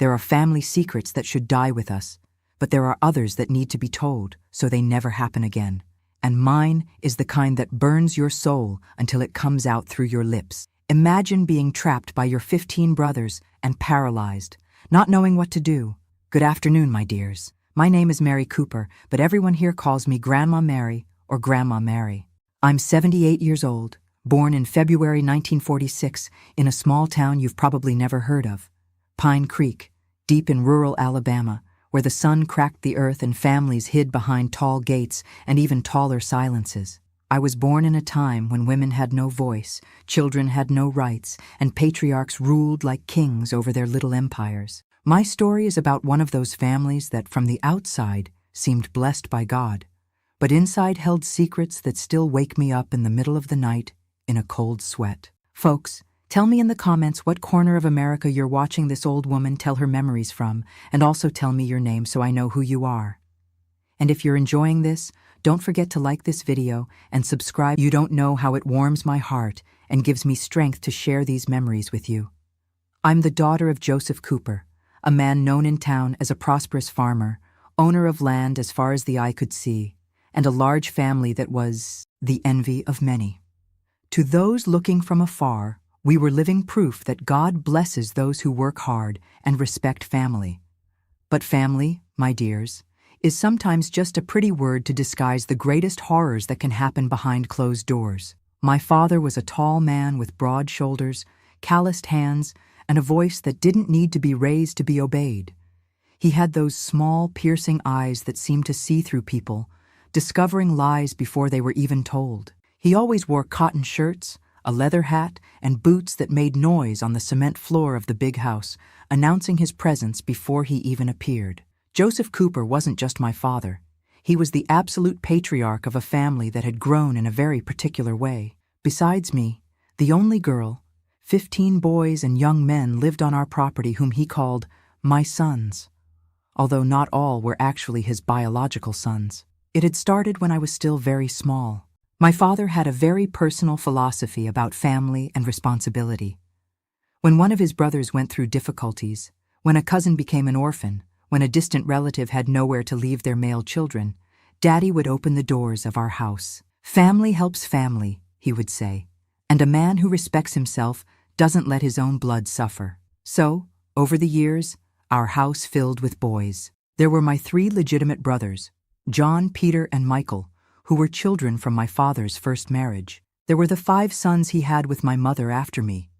There are family secrets that should die with us, but there are others that need to be told so they never happen again. And mine is the kind that burns your soul until it comes out through your lips. Imagine being trapped by your 15 brothers and paralyzed, not knowing what to do. Good afternoon, my dears. My name is Mary Cooper, but everyone here calls me Grandma Mary or Grandma Mary. I'm 78 years old, born in February 1946 in a small town you've probably never heard of, Pine Creek, deep in rural Alabama, where the sun cracked the earth and families hid behind tall gates and even taller silences. I was born in a time when women had no voice, children had no rights, and patriarchs ruled like kings over their little empires. My story is about one of those families that from the outside seemed blessed by God, but inside held secrets that still wake me up in the middle of the night in a cold sweat. Folks, tell me in the comments what corner of America you're watching this old woman tell her memories from, and also tell me your name so I know who you are. And if you're enjoying this, don't forget to like this video and subscribe. You don't know how it warms my heart and gives me strength to share these memories with you. I'm the daughter of Joseph Cooper, a man known in town as a prosperous farmer, owner of land as far as the eye could see, and a large family that was the envy of many. To those looking from afar, we were living proof that God blesses those who work hard and respect family. But family, my dears, is sometimes just a pretty word to disguise the greatest horrors that can happen behind closed doors. My father was a tall man with broad shoulders, calloused hands, and a voice that didn't need to be raised to be obeyed. He had those small, piercing eyes that seemed to see through people, discovering lies before they were even told. He always wore cotton shirts, a leather hat, and boots that made noise on the cement floor of the big house, announcing his presence before he even appeared. Joseph Cooper wasn't just my father. He was the absolute patriarch of a family that had grown in a very particular way. Besides me, the only girl, 15 boys and young men lived on our property whom he called my sons, although not all were actually his biological sons. It had started when I was still very small. My father had a very personal philosophy about family and responsibility. When one of his brothers went through difficulties, when a cousin became an orphan, when a distant relative had nowhere to leave their male children, Daddy would open the doors of our house. Family helps family, he would say, and a man who respects himself doesn't let his own blood suffer. So, over the years, our house filled with boys. There were my 3 legitimate brothers, John, Peter, and Michael, who were children from my father's first marriage. There were the 5 sons he had with my mother after me,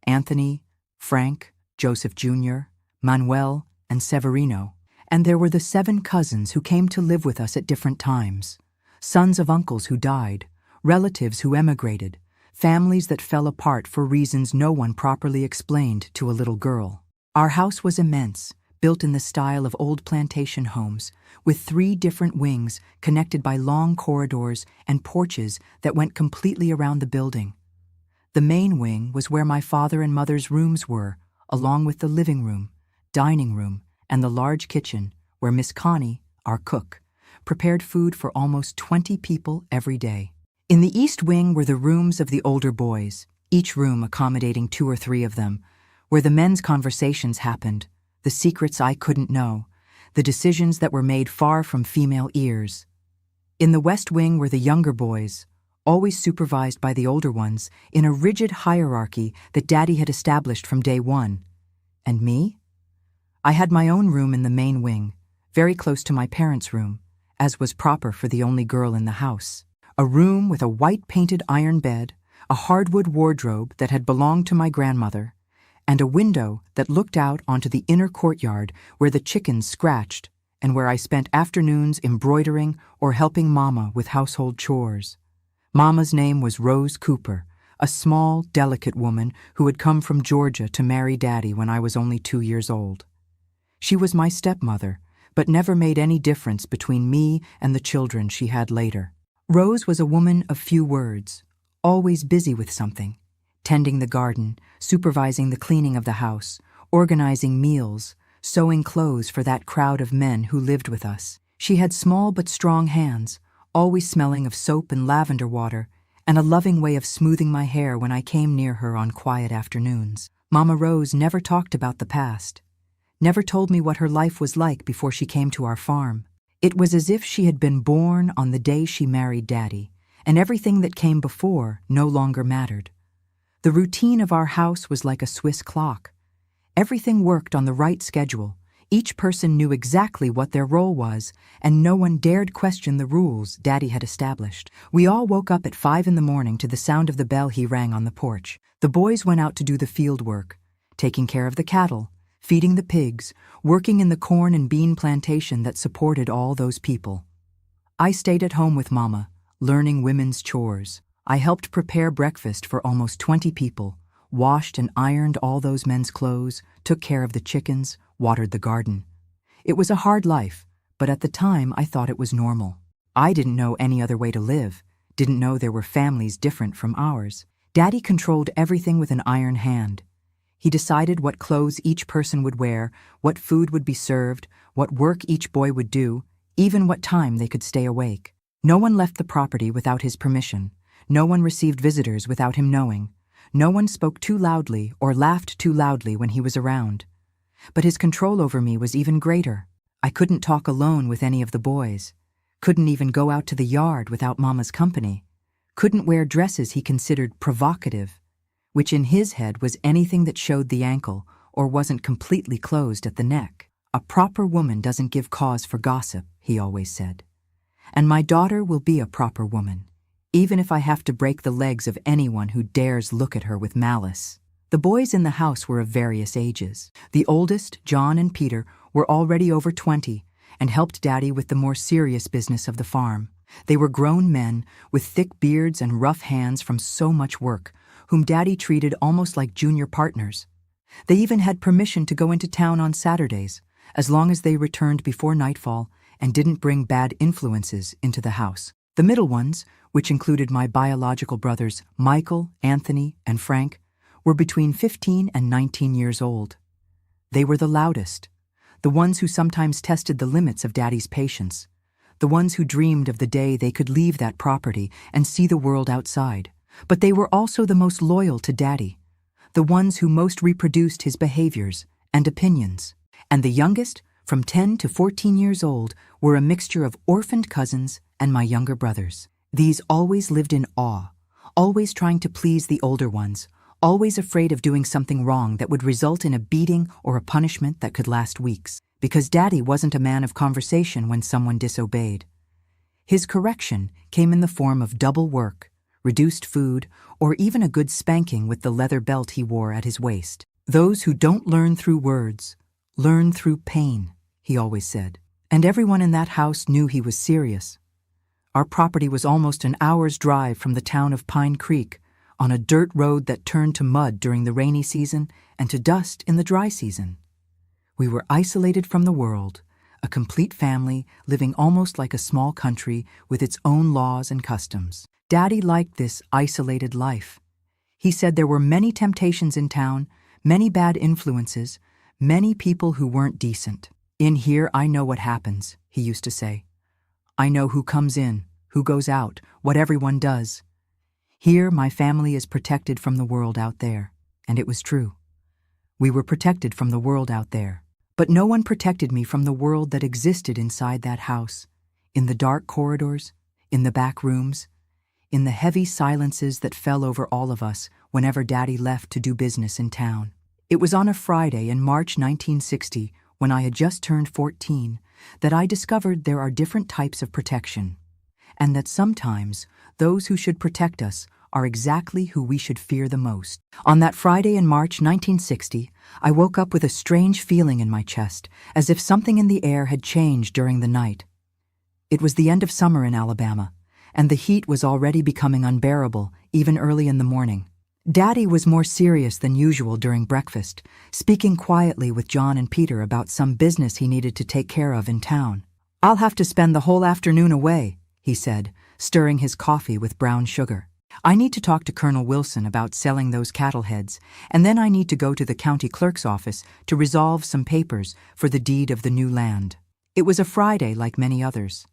Anthony, Frank, Joseph Jr., Manuel, and Severino. And there were the 7 cousins who came to live with us at different times, sons of uncles who died, relatives who emigrated, families that fell apart for reasons no one properly explained to a little girl. Our house was immense, built in the style of old plantation homes, with 3 different wings connected by long corridors and porches that went completely around the building. The main wing was where my father and mother's rooms were, along with the living room, dining room, and the large kitchen where Miss Connie, our cook, prepared food for almost 20 people every day. In the east wing were the rooms of the older boys, each room accommodating 2 or 3 of them, where the men's conversations happened, the secrets I couldn't know, the decisions that were made far from female ears. In the west wing were the younger boys, always supervised by the older ones, in a rigid hierarchy that Daddy had established from day one. And me? I had my own room in the main wing, very close to my parents' room, as was proper for the only girl in the house. A room with a white-painted iron bed, a hardwood wardrobe that had belonged to my grandmother, and a window that looked out onto the inner courtyard where the chickens scratched and where I spent afternoons embroidering or helping Mama with household chores. Mama's name was Rose Cooper, a small, delicate woman who had come from Georgia to marry Daddy when I was only 2 years old. She was my stepmother, but never made any difference between me and the children she had later. Rose was a woman of few words, always busy with something, tending the garden, supervising the cleaning of the house, organizing meals, sewing clothes for that crowd of men who lived with us. She had small but strong hands, always smelling of soap and lavender water, and a loving way of smoothing my hair when I came near her on quiet afternoons. Mama Rose never talked about the past. never told me what her life was like before she came to our farm. It was as if she had been born on the day she married Daddy, and everything that came before no longer mattered. The routine of our house was like a Swiss clock. Everything worked on the right schedule. Each person knew exactly what their role was, and no one dared question the rules Daddy had established. We all woke up at 5 in the morning to the sound of the bell he rang on the porch. The boys went out to do the field work, taking care of the cattle, feeding the pigs, working in the corn and bean plantation that supported all those people. I stayed at home with Mama, learning women's chores. I helped prepare breakfast for almost 20 people, washed and ironed all those men's clothes, took care of the chickens, watered the garden. It was a hard life, but at the time I thought it was normal. I didn't know any other way to live, didn't know there were families different from ours. Daddy controlled everything with an iron hand. He decided what clothes each person would wear, what food would be served, what work each boy would do, even what time they could stay awake. No one left the property without his permission. No one received visitors without him knowing. No one spoke too loudly or laughed too loudly when he was around. But his control over me was even greater. I couldn't talk alone with any of the boys. Couldn't even go out to the yard without Mama's company. Couldn't wear dresses he considered provocative, which in his head was anything that showed the ankle or wasn't completely closed at the neck. A proper woman doesn't give cause for gossip, he always said. And my daughter will be a proper woman, even if I have to break the legs of anyone who dares look at her with malice. The boys in the house were of various ages. The oldest, John and Peter, were already over 20 and helped Daddy with the more serious business of the farm. They were grown men with thick beards and rough hands from so much work, whom Daddy treated almost like junior partners. They even had permission to go into town on Saturdays, as long as they returned before nightfall and didn't bring bad influences into the house. The middle ones, which included my biological brothers Michael, Anthony, and Frank, were between 15 and 19 years old. They were the loudest, the ones who sometimes tested the limits of Daddy's patience, the ones who dreamed of the day they could leave that property and see the world outside. But they were also the most loyal to Daddy, the ones who most reproduced his behaviors and opinions. And the youngest, from 10 to 14 years old, were a mixture of orphaned cousins and my younger brothers. These always lived in awe, always trying to please the older ones, always afraid of doing something wrong that would result in a beating or a punishment that could last weeks, because Daddy wasn't a man of conversation when someone disobeyed. His correction came in the form of double work, reduced food, or even a good spanking with the leather belt he wore at his waist. Those who don't learn through words, learn through pain, he always said. And everyone in that house knew he was serious. Our property was almost an hour's drive from the town of Pine Creek, on a dirt road that turned to mud during the rainy season and to dust in the dry season. We were isolated from the world, a complete family living almost like a small country with its own laws and customs. Daddy liked this isolated life. He said there were many temptations in town, many bad influences, many people who weren't decent. In here I know what happens, he used to say. I know who comes in, who goes out, what everyone does. Here my family is protected from the world out there. And it was true. We were protected from the world out there. But no one protected me from the world that existed inside that house, in the dark corridors, in the back rooms, in the heavy silences that fell over all of us whenever Daddy left to do business in town. It was on a Friday in March 1960, when I had just turned 14, that I discovered there are different types of protection, and that sometimes those who should protect us are exactly who we should fear the most. On that Friday in March 1960, I woke up with a strange feeling in my chest, as if something in the air had changed during the night. It was the end of summer in Alabama, and the heat was already becoming unbearable, even early in the morning. Daddy was more serious than usual during breakfast, speaking quietly with John and Peter about some business he needed to take care of in town. "I'll have to spend the whole afternoon away," he said, stirring his coffee with brown sugar. "I need to talk to Colonel Wilson about selling those cattle heads, and then I need to go to the county clerk's office to resolve some papers for the deed of the new land." It was a Friday like many others.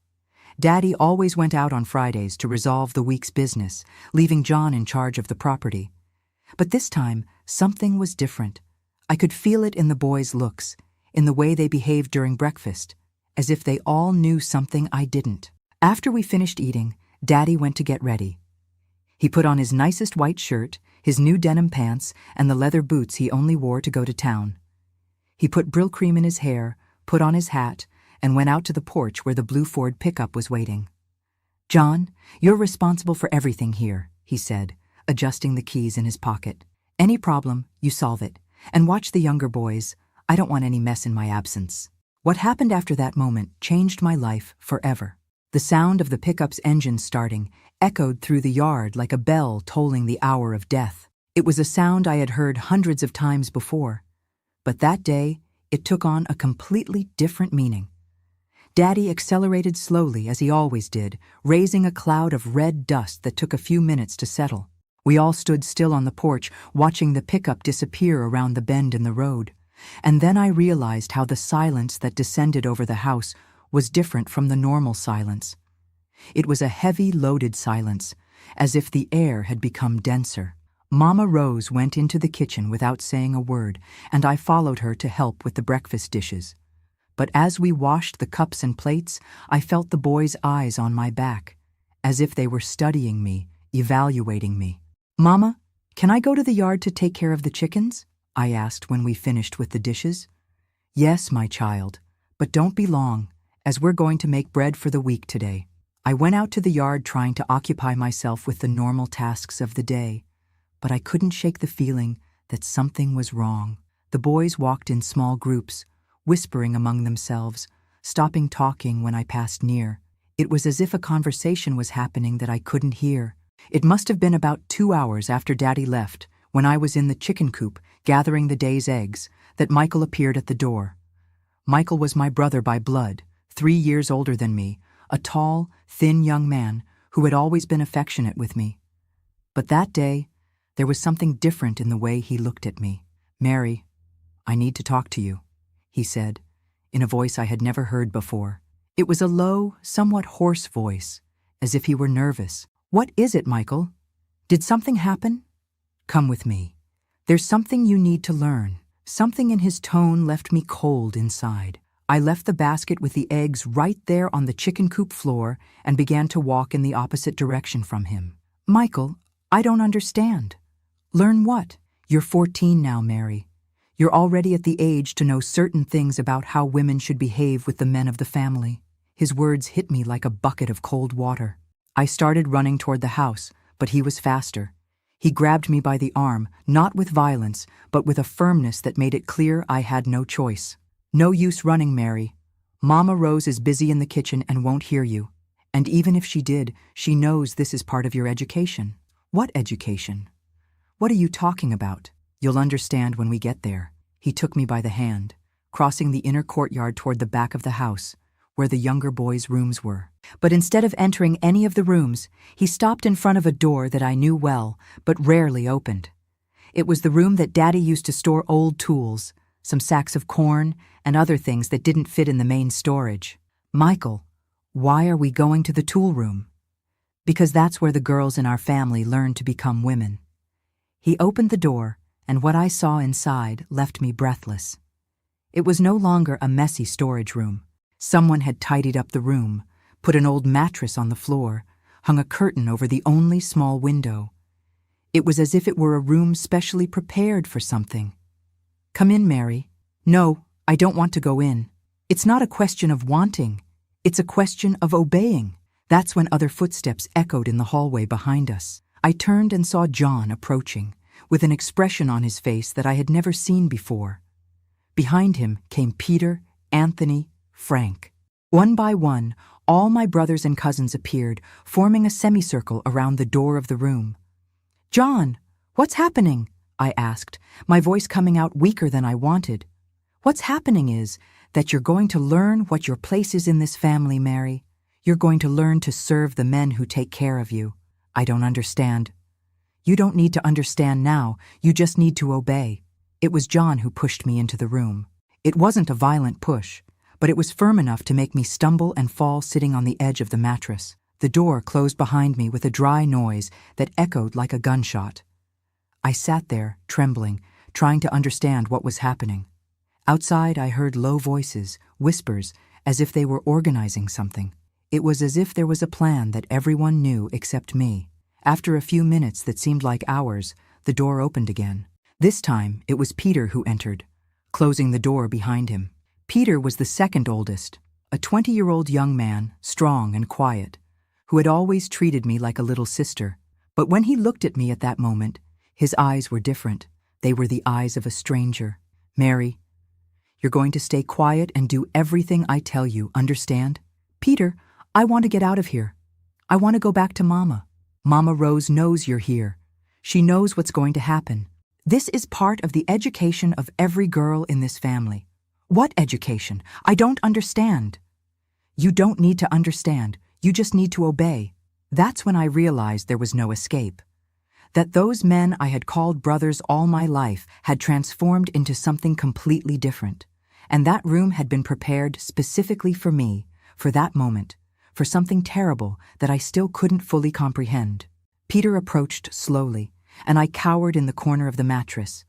Daddy always went out on Fridays to resolve the week's business, leaving John in charge of the property. But this time, something was different. I could feel it in the boys' looks, in the way they behaved during breakfast, as if they all knew something I didn't. After we finished eating, Daddy went to get ready. He put on his nicest white shirt, his new denim pants, and the leather boots he only wore to go to town. He put Brill cream in his hair, put on his hat, and went out to the porch where the blue Ford pickup was waiting. "John, you're responsible for everything here," he said, adjusting the keys in his pocket. "Any problem, you solve it. And watch the younger boys. I don't want any mess in my absence." What happened after that moment changed my life forever. The sound of the pickup's engine starting echoed through the yard like a bell tolling the hour of death. It was a sound I had heard hundreds of times before, but that day it took on a completely different meaning. Daddy accelerated slowly, as he always did, raising a cloud of red dust that took a few minutes to settle. We all stood still on the porch, watching the pickup disappear around the bend in the road. And then I realized how the silence that descended over the house was different from the normal silence. It was a heavy, loaded silence, as if the air had become denser. Mama Rose went into the kitchen without saying a word, and I followed her to help with the breakfast dishes. But as we washed the cups and plates, I felt the boys' eyes on my back, as if they were studying me, evaluating me. "Mama, can I go to the yard to take care of the chickens?" I asked when we finished with the dishes. "Yes, my child, but don't be long, as we're going to make bread for the week today." I went out to the yard trying to occupy myself with the normal tasks of the day, but I couldn't shake the feeling that something was wrong. The boys walked in small groups, whispering among themselves, stopping talking when I passed near. It was as if a conversation was happening that I couldn't hear. It must have been about 2 hours after Daddy left, when I was in the chicken coop gathering the day's eggs, that Michael appeared at the door. Michael was my brother by blood, 3 years older than me, a tall, thin young man who had always been affectionate with me. But that day, there was something different in the way he looked at me. "Mary, I need to talk to you," he said, in a voice I had never heard before. It was a low, somewhat hoarse voice, as if he were nervous. "What is it, Michael? Did something happen? Come with me. There's something you need to learn." Something in his tone left me cold inside. I left the basket with the eggs right there on the chicken coop floor and began to walk in the opposite direction from him. "Michael, I don't understand." "Learn what? You're 14 now, Mary. You're already at the age to know certain things about how women should behave with the men of the family." His words hit me like a bucket of cold water. I started running toward the house, but he was faster. He grabbed me by the arm, not with violence, but with a firmness that made it clear I had no choice. "No use running, Mary. Mama Rose is busy in the kitchen and won't hear you. And even if she did, she knows this is part of your education." "What education? What are you talking about?" "You'll understand when we get there." He took me by the hand, crossing the inner courtyard toward the back of the house, where the younger boys' rooms were. But instead of entering any of the rooms, he stopped in front of a door that I knew well, but rarely opened. It was the room that Daddy used to store old tools, some sacks of corn, and other things that didn't fit in the main storage. "Michael, why are we going to the tool room?" "Because that's where the girls in our family learn to become women." He opened the door, and what I saw inside left me breathless. It was no longer a messy storage room. Someone had tidied up the room, put an old mattress on the floor, hung a curtain over the only small window. It was as if it were a room specially prepared for something. "Come in, Mary." "No, I don't want to go in." "It's not a question of wanting. It's a question of obeying." That's when other footsteps echoed in the hallway behind us. I turned and saw John approaching, with an expression on his face that I had never seen before. Behind him came Peter, Anthony, Frank. One by one, all my brothers and cousins appeared, forming a semicircle around the door of the room. "John, what's happening?" I asked, my voice coming out weaker than I wanted. "What's happening is that you're going to learn what your place is in this family, Mary. You're going to learn to serve the men who take care of you." "I don't understand." "You don't need to understand now, you just need to obey." It was John who pushed me into the room. It wasn't a violent push, but it was firm enough to make me stumble and fall sitting on the edge of the mattress. The door closed behind me with a dry noise that echoed like a gunshot. I sat there, trembling, trying to understand what was happening. Outside, I heard low voices, whispers, as if they were organizing something. It was as if there was a plan that everyone knew except me. After a few minutes that seemed like hours, the door opened again. This time, it was Peter who entered, closing the door behind him. Peter was the second oldest, a 20-year-old young man, strong and quiet, who had always treated me like a little sister. But when he looked at me at that moment, his eyes were different. They were the eyes of a stranger. "Mary, you're going to stay quiet and do everything I tell you, understand?" "Peter, I want to get out of here. I want to go back to Mama. Mama Rose knows you're here. She knows what's going to happen. This is part of the education of every girl in this family." "What education? I don't understand." "You don't need to understand. You just need to obey." That's when I realized there was no escape. That those men I had called brothers all my life had transformed into something completely different. And that room had been prepared specifically for me, for that moment, for something terrible that I still couldn't fully comprehend. Peter approached slowly, and I cowered in the corner of the mattress.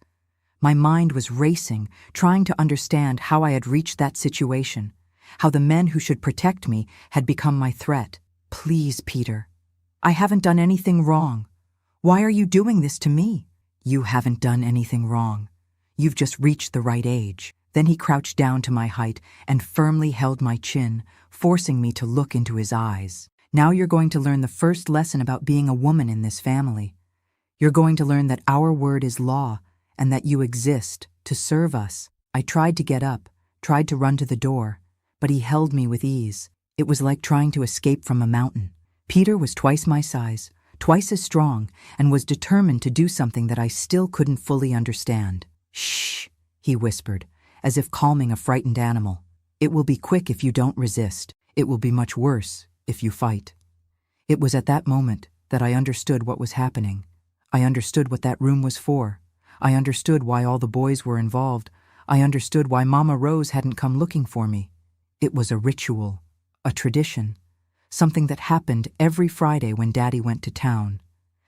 My mind was racing, trying to understand how I had reached that situation, how the men who should protect me had become my threat. "Please, Peter. I haven't done anything wrong. Why are you doing this to me?" "You haven't done anything wrong. You've just reached the right age." Then he crouched down to my height and firmly held my chin, forcing me to look into his eyes. "Now you're going to learn the first lesson about being a woman in this family. You're going to learn that our word is law and that you exist to serve us." I tried to get up, tried to run to the door, but he held me with ease. It was like trying to escape from a mountain. Peter was twice my size, twice as strong, and was determined to do something that I still couldn't fully understand. "Shh," he whispered, as if calming a frightened animal. "It will be quick if you don't resist. It will be much worse if you fight." It was at that moment that I understood what was happening. I understood what that room was for. I understood why all the boys were involved. I understood why Mama Rose hadn't come looking for me. It was a ritual, a tradition, something that happened every Friday when Daddy went to town.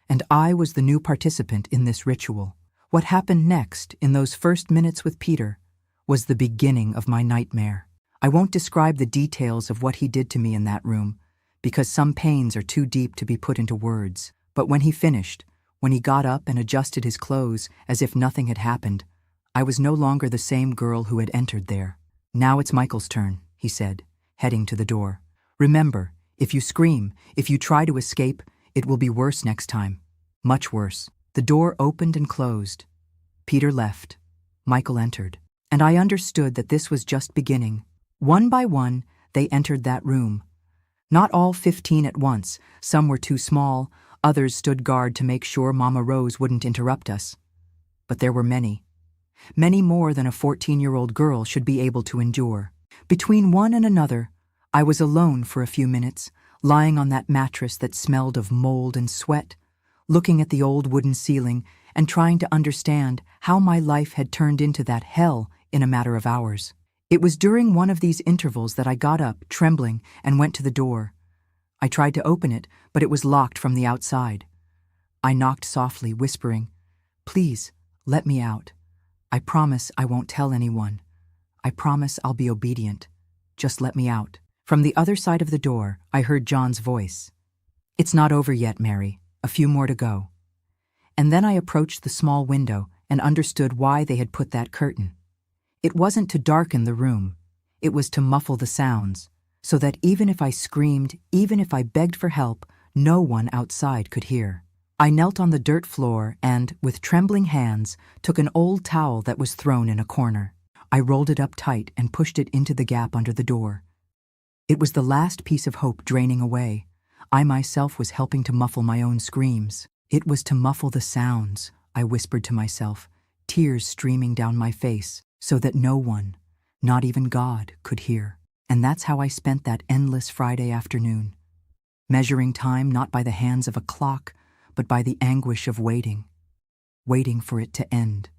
And I was the new participant in this ritual. What happened next, in those first minutes with Peter, was the beginning of my nightmare. I won't describe the details of what he did to me in that room, because some pains are too deep to be put into words. But when he finished, when he got up and adjusted his clothes as if nothing had happened, I was no longer the same girl who had entered there. "Now it's Michael's turn," he said, heading to the door. "Remember, if you scream, if you try to escape, it will be worse next time. Much worse." The door opened and closed. Peter left. Michael entered. And I understood that this was just beginning. One by one, they entered that room. Not all 15 at once. Some were too small. Others stood guard to make sure Mama Rose wouldn't interrupt us. But there were many. Many more than a 14-year-old girl should be able to endure. Between one and another, I was alone for a few minutes, lying on that mattress that smelled of mold and sweat, looking at the old wooden ceiling and trying to understand how my life had turned into that hell in a matter of hours. It was during one of these intervals that I got up, trembling, and went to the door. I tried to open it, but it was locked from the outside. I knocked softly, whispering, "Please, let me out. I promise I won't tell anyone. I promise I'll be obedient. Just let me out." From the other side of the door, I heard John's voice. "It's not over yet, Mary. A few more to go." And then I approached the small window and understood why they had put that curtain. It wasn't to darken the room. It was to muffle the sounds, so that even if I screamed, even if I begged for help, no one outside could hear. I knelt on the dirt floor and, with trembling hands, took an old towel that was thrown in a corner. I rolled it up tight and pushed it into the gap under the door. It was the last piece of hope draining away. I myself was helping to muffle my own screams. It was to muffle the sounds, I whispered to myself, tears streaming down my face, so that no one, not even God, could hear. And that's how I spent that endless Friday afternoon, measuring time not by the hands of a clock, but by the anguish of waiting. Waiting for it to end.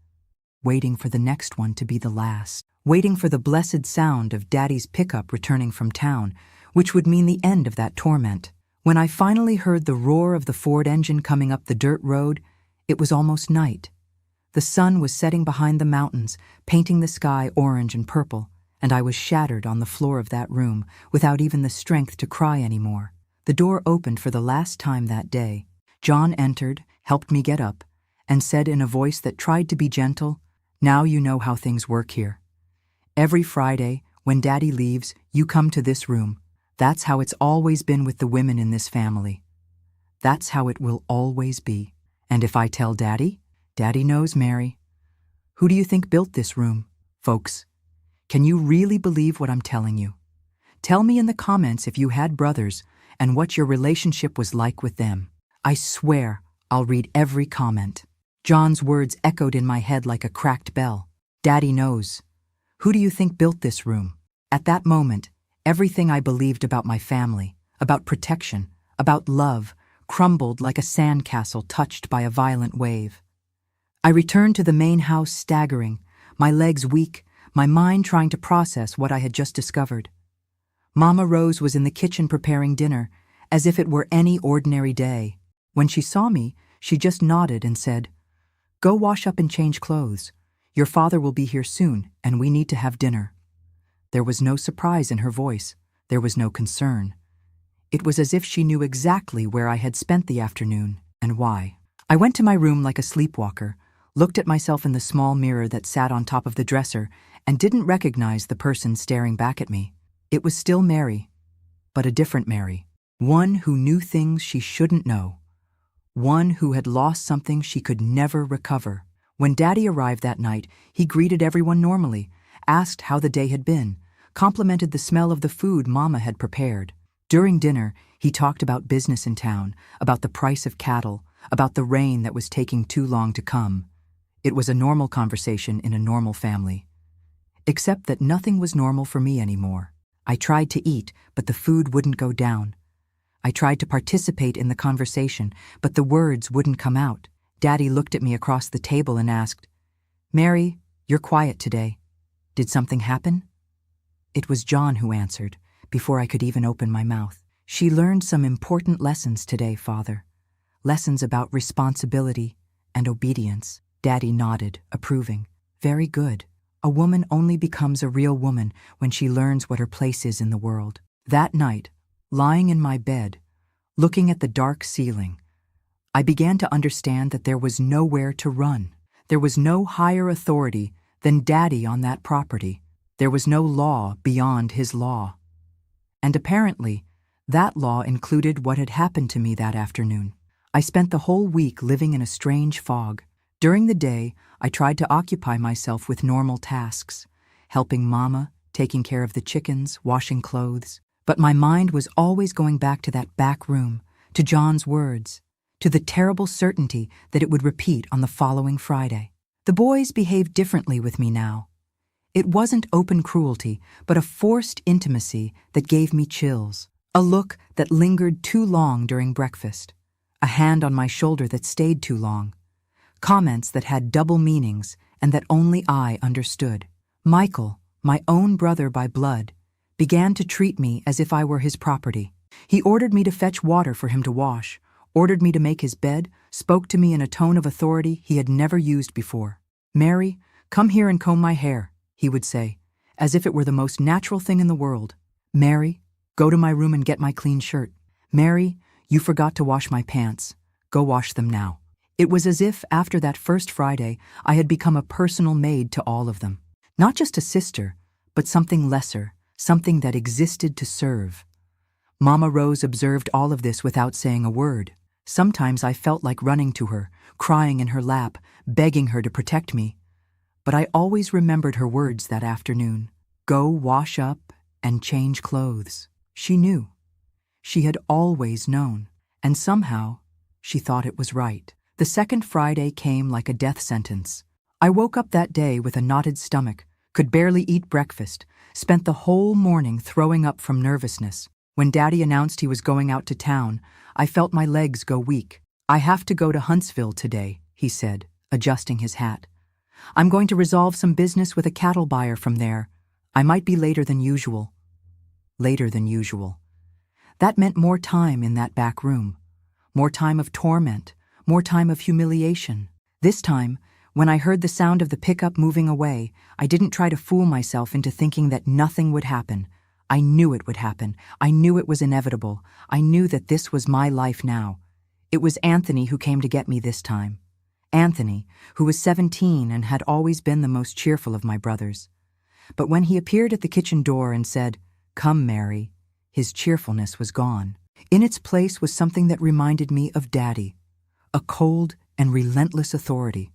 Waiting for the next one to be the last. Waiting for the blessed sound of Daddy's pickup returning from town, which would mean the end of that torment. When I finally heard the roar of the Ford engine coming up the dirt road, it was almost night. The The sun was setting behind the mountains, painting the sky orange and purple, and I was shattered on the floor of that room without even the strength to cry anymore. The door opened for the last time that day. John entered, helped me get up, and said in a voice that tried to be gentle, "Now you know how things work here. Every Friday, when Daddy leaves, you come to this room. That's how it's always been with the women in this family. That's how it will always be. And if I tell Daddy, Daddy knows Mary. Who do you think built this room, folks? Can you really believe what I'm telling you? Tell me in the comments if you had brothers and what your relationship was like with them. I swear I'll read every comment." John's words echoed in my head like a cracked bell. Daddy knows. Who do you think built this room? At that moment, everything I believed about my family, about protection, about love, crumbled like a sandcastle touched by a violent wave. I returned to the main house staggering, my legs weak, my mind trying to process what I had just discovered. Mama Rose was in the kitchen preparing dinner, as if it were any ordinary day. When she saw me, she just nodded and said, "Go wash up and change clothes. Your father will be here soon, and we need to have dinner." There was no surprise in her voice. There was no concern. It was as if she knew exactly where I had spent the afternoon and why. I went to my room like a sleepwalker, looked at myself in the small mirror that sat on top of the dresser, and didn't recognize the person staring back at me. It was still Mary, but a different Mary. One who knew things she shouldn't know. One who had lost something she could never recover. When Daddy arrived that night, he greeted everyone normally, asked how the day had been, complimented the smell of the food Mama had prepared. During dinner, he talked about business in town, about the price of cattle, about the rain that was taking too long to come. It was a normal conversation in a normal family. Except that nothing was normal for me anymore. I tried to eat, but the food wouldn't go down. I tried to participate in the conversation, but the words wouldn't come out. Daddy looked at me across the table and asked, "Mary, you're quiet today. Did something happen?" It was John who answered, before I could even open my mouth. "She learned some important lessons today, Father. Lessons about responsibility and obedience." Daddy nodded, approving. "Very good. A woman only becomes a real woman when she learns what her place is in the world." That night, lying in my bed, looking at the dark ceiling, I began to understand that there was nowhere to run. There was no higher authority than Daddy on that property. There was no law beyond his law. And apparently, that law included what had happened to me that afternoon. I spent the whole week living in a strange fog. During the day, I tried to occupy myself with normal tasks, helping Mama, taking care of the chickens, washing clothes. But my mind was always going back to that back room, to John's words, to the terrible certainty that it would repeat on the following Friday. The boys behaved differently with me now. It wasn't open cruelty, but a forced intimacy that gave me chills. A look that lingered too long during breakfast. A hand on my shoulder that stayed too long. Comments that had double meanings and that only I understood. Michael, my own brother by blood, began to treat me as if I were his property. He ordered me to fetch water for him to wash, ordered me to make his bed, spoke to me in a tone of authority he had never used before. "Mary, come here and comb my hair," he would say, as if it were the most natural thing in the world. "Mary, go to my room and get my clean shirt. Mary, you forgot to wash my pants. Go wash them now." It was as if, after that first Friday, I had become a personal maid to all of them. Not just a sister, but something lesser, something that existed to serve. Mama Rose observed all of this without saying a word. Sometimes I felt like running to her, crying in her lap, begging her to protect me. But I always remembered her words that afternoon. Go wash up and change clothes. She knew. She had always known. And somehow, she thought it was right. The second Friday came like a death sentence. I woke up that day with a knotted stomach, could barely eat breakfast, spent the whole morning throwing up from nervousness. When Daddy announced he was going out to town, I felt my legs go weak. "I have to go to Huntsville today," he said, adjusting his hat. "I'm going to resolve some business with a cattle buyer from there. I might be later than usual." Later than usual. That meant more time in that back room. More time of torment. More time of humiliation. This time, When I heard the sound of the pickup moving away, I didn't try to fool myself into thinking that nothing would happen. I knew it would happen. I knew it was inevitable. I knew that this was my life now. It was Anthony who came to get me this time. Anthony, who was 17 and had always been the most cheerful of my brothers. But when he appeared at the kitchen door and said, "Come, Mary," his cheerfulness was gone. In its place was something that reminded me of Daddy, a cold and relentless authority.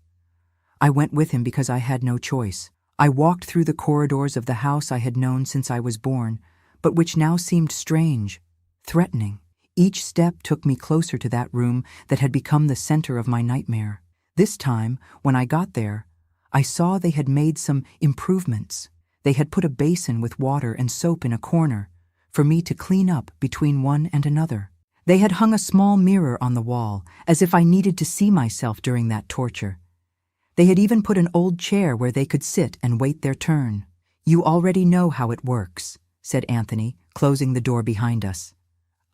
I went with him because I had no choice. I walked through the corridors of the house I had known since I was born, but which now seemed strange, threatening. Each step took me closer to that room that had become the center of my nightmare. This time, when I got there, I saw they had made some improvements. They had put a basin with water and soap in a corner for me to clean up between one and another. They had hung a small mirror on the wall, as if I needed to see myself during that torture. They had even put an old chair where they could sit and wait their turn. "You already know how it works," said Anthony, closing the door behind us.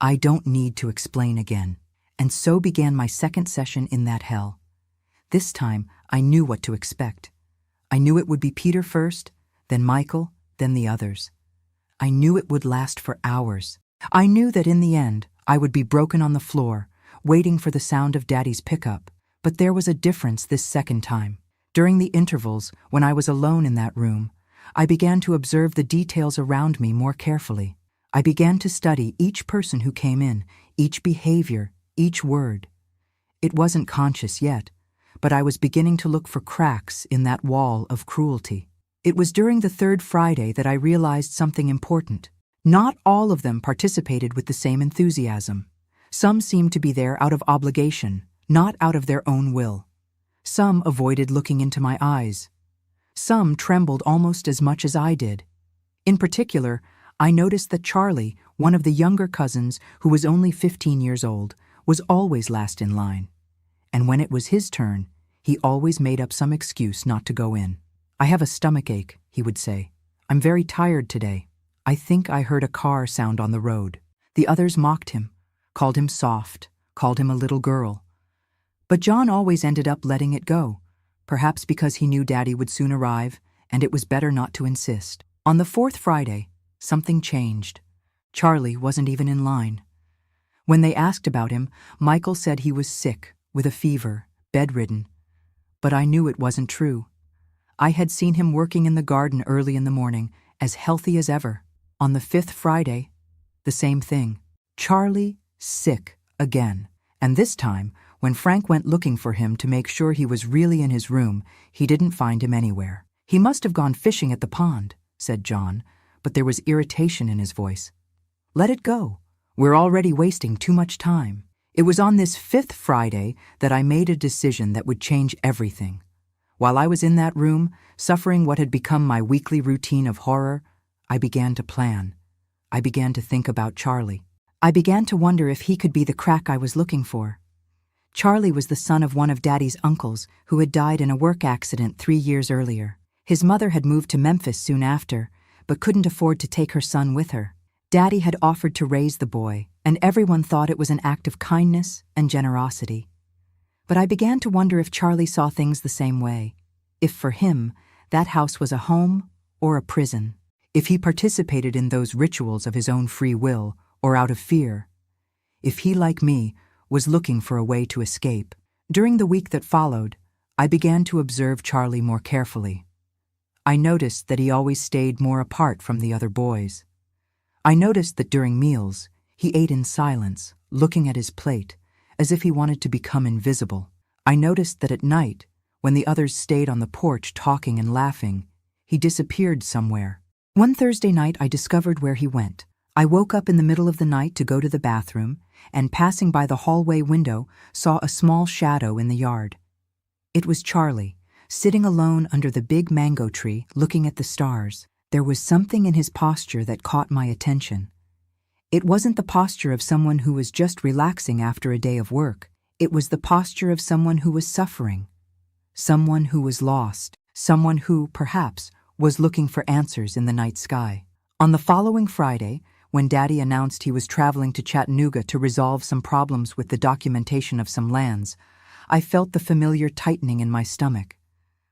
"I don't need to explain again." And so began my second session in that hell. This time, I knew what to expect. I knew it would be Peter first, then Michael, then the others. I knew it would last for hours. I knew that in the end, I would be broken on the floor, waiting for the sound of Daddy's pickup. But there was a difference this second time. During the intervals, when I was alone in that room, I began to observe the details around me more carefully. I began to study each person who came in, each behavior, each word. It wasn't conscious yet, but I was beginning to look for cracks in that wall of cruelty. It was during the third Friday that I realized something important. Not all of them participated with the same enthusiasm. Some seemed to be there out of obligation, not out of their own will. Some avoided looking into my eyes. Some trembled almost as much as I did. In particular, I noticed that Charlie, one of the younger cousins who was only 15 years old, was always last in line. And when it was his turn, he always made up some excuse not to go in. "I have a stomachache," he would say. "I'm very tired today. I think I heard a car sound on the road." The others mocked him, called him soft, called him a little girl. But John always ended up letting it go, perhaps because he knew Daddy would soon arrive, and it was better not to insist. On the fourth Friday, something changed. Charlie wasn't even in line. When they asked about him, Michael said he was sick, with a fever, bedridden. But I knew it wasn't true. I had seen him working in the garden early in the morning, as healthy as ever. On the fifth Friday, the same thing. Charlie sick again. And this time, when Frank went looking for him to make sure he was really in his room, he didn't find him anywhere. "He must have gone fishing at the pond," said John, but there was irritation in his voice. "Let it go. We're already wasting too much time." It was on this fifth Friday that I made a decision that would change everything. While I was in that room, suffering what had become my weekly routine of horror, I began to plan. I began to think about Charlie. I began to wonder if he could be the crack I was looking for. Charlie was the son of one of Daddy's uncles who had died in a work accident 3 years earlier. His mother had moved to Memphis soon after, but couldn't afford to take her son with her. Daddy had offered to raise the boy, and everyone thought it was an act of kindness and generosity. But I began to wonder if Charlie saw things the same way, if for him that house was a home or a prison, if he participated in those rituals of his own free will or out of fear, if he, like me, was looking for a way to escape. During the week that followed, I began to observe Charlie more carefully. I noticed that he always stayed more apart from the other boys. I noticed that during meals, he ate in silence, looking at his plate, as if he wanted to become invisible. I noticed that at night, when the others stayed on the porch talking and laughing, he disappeared somewhere. One Thursday night, I discovered where he went. I woke up in the middle of the night to go to the bathroom, and passing by the hallway window, saw a small shadow in the yard. It was Charlie, sitting alone under the big mango tree, looking at the stars. There was something in his posture that caught my attention. It wasn't the posture of someone who was just relaxing after a day of work. It was the posture of someone who was suffering, someone who was lost, someone who, perhaps, was looking for answers in the night sky. On the following Friday, when Daddy announced he was traveling to Chattanooga to resolve some problems with the documentation of some lands, I felt the familiar tightening in my stomach.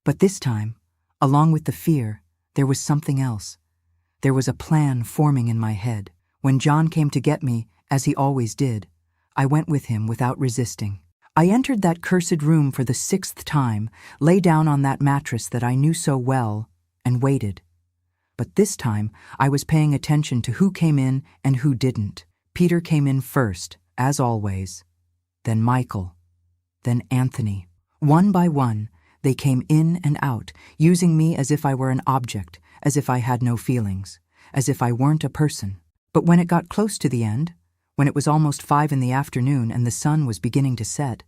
But this time, along with the fear, there was something else. There was a plan forming in my head. When John came to get me, as he always did, I went with him without resisting. I entered that cursed room for the 6th time, lay down on that mattress that I knew so well, and waited. But this time, I was paying attention to who came in and who didn't. Peter came in first, as always. Then Michael. Then Anthony. One by one, they came in and out, using me as if I were an object, as if I had no feelings, as if I weren't a person. But when it got close to the end, when it was almost 5 in the afternoon and the sun was beginning to set,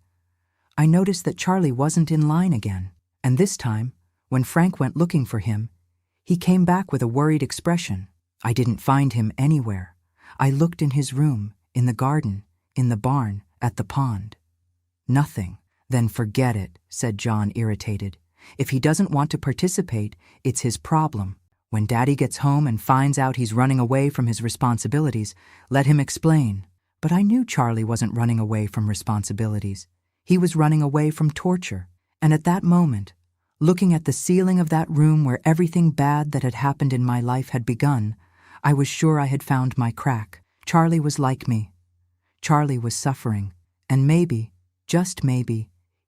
I noticed that Charlie wasn't in line again. And this time, when Frank went looking for him, he came back with a worried expression. I didn't find him anywhere. I looked in his room, in the garden, in the barn, at the pond. Nothing. Then forget it, said John, irritated. If he doesn't want to participate, it's his problem. When Daddy gets home and finds out he's running away from his responsibilities, let him explain. But I knew Charlie wasn't running away from responsibilities. He was running away from torture. And at that moment, looking at the ceiling of that room where everything bad that had happened in my life had begun, I was sure I had found my crack. Charlie was like me. Charlie was suffering. And maybe, just maybe,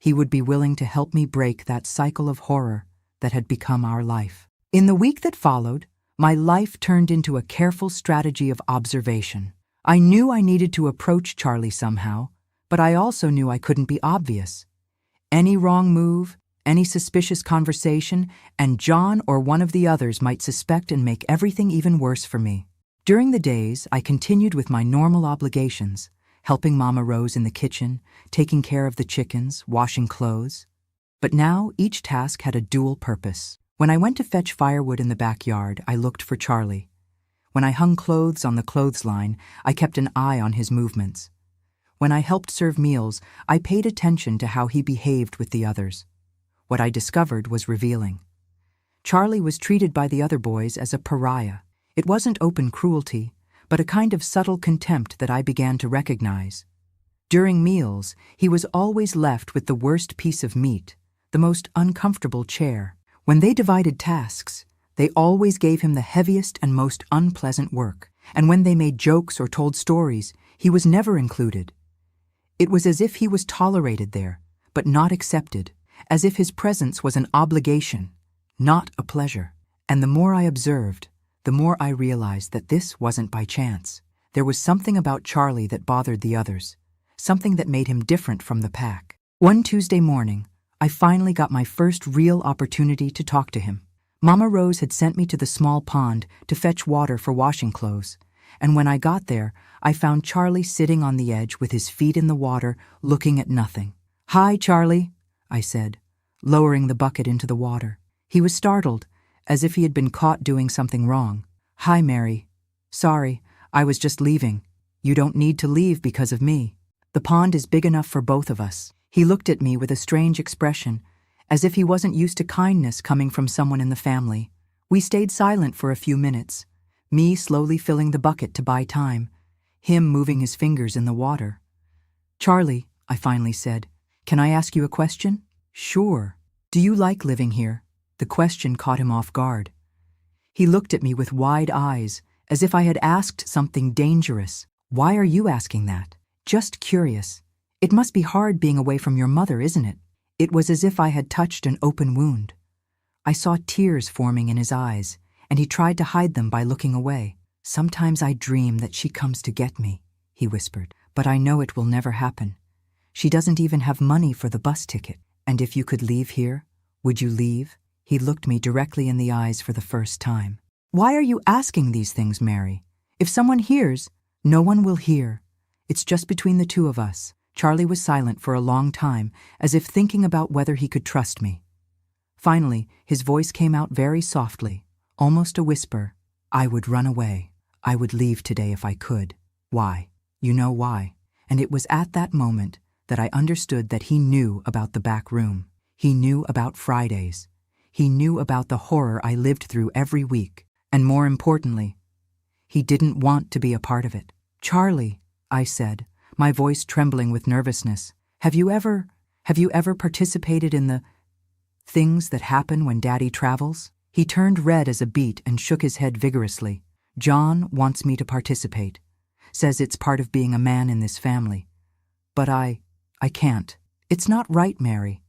he would be willing to help me break that cycle of horror that had become our life. In the week that followed, my life turned into a careful strategy of observation. I knew I needed to approach Charlie somehow, but I also knew I couldn't be obvious. Any wrong move, any suspicious conversation, and John or one of the others might suspect and make everything even worse for me. During the days, I continued with my normal obligations, helping Mama Rose in the kitchen, taking care of the chickens, washing clothes. But now each task had a dual purpose. When I went to fetch firewood in the backyard, I looked for Charlie. When I hung clothes on the clothesline, I kept an eye on his movements. When I helped serve meals, I paid attention to how he behaved with the others. What I discovered was revealing. Charlie was treated by the other boys as a pariah. It wasn't open cruelty, but a kind of subtle contempt that I began to recognize. During meals, he was always left with the worst piece of meat, the most uncomfortable chair. When they divided tasks, they always gave him the heaviest and most unpleasant work. And when they made jokes or told stories, he was never included. It was as if he was tolerated there, but not accepted, as if his presence was an obligation, not a pleasure. And the more I observed, the more I realized that this wasn't by chance. There was something about Charlie that bothered the others, something that made him different from the pack. One Tuesday morning, I finally got my first real opportunity to talk to him. Mama Rose had sent me to the small pond to fetch water for washing clothes, and when I got there, I found Charlie sitting on the edge with his feet in the water, looking at nothing. "Hi, Charlie," I said, lowering the bucket into the water. He was startled, as if he had been caught doing something wrong. "Hi, Mary. Sorry, I was just leaving. You don't need to leave because of me. The pond is big enough for both of us." He looked at me with a strange expression, as if he wasn't used to kindness coming from someone in the family. We stayed silent for a few minutes, me slowly filling the bucket to buy time, him moving his fingers in the water. "Charlie," I finally said, "can I ask you a question?" "Sure." "Do you like living here?" The question caught him off guard. He looked at me with wide eyes, as if I had asked something dangerous. "Why are you asking that?" "Just curious. It must be hard being away from your mother, isn't it?" It was as if I had touched an open wound. I saw tears forming in his eyes, and he tried to hide them by looking away. "Sometimes I dream that she comes to get me," he whispered, "but I know it will never happen. She doesn't even have money for the bus ticket. And if you could leave here, would you leave?" He looked me directly in the eyes for the first time. "Why are you asking these things, Mary? If someone hears, no one will hear. It's just between the two of us." Charlie was silent for a long time, as if thinking about whether he could trust me. Finally, his voice came out very softly, almost a whisper. "I would run away. I would leave today if I could." "Why?" "You know why." And it was at that moment that I understood that he knew about the back room. He knew about Fridays. He knew about the horror I lived through every week. And more importantly, he didn't want to be a part of it. "Charlie," I said, my voice trembling with nervousness, have you ever participated in Things that happen when Daddy travels? He turned red as a beet and shook his head vigorously. John wants me to participate. Says it's part of being a man in this family. But I can't. It's not right, Mary.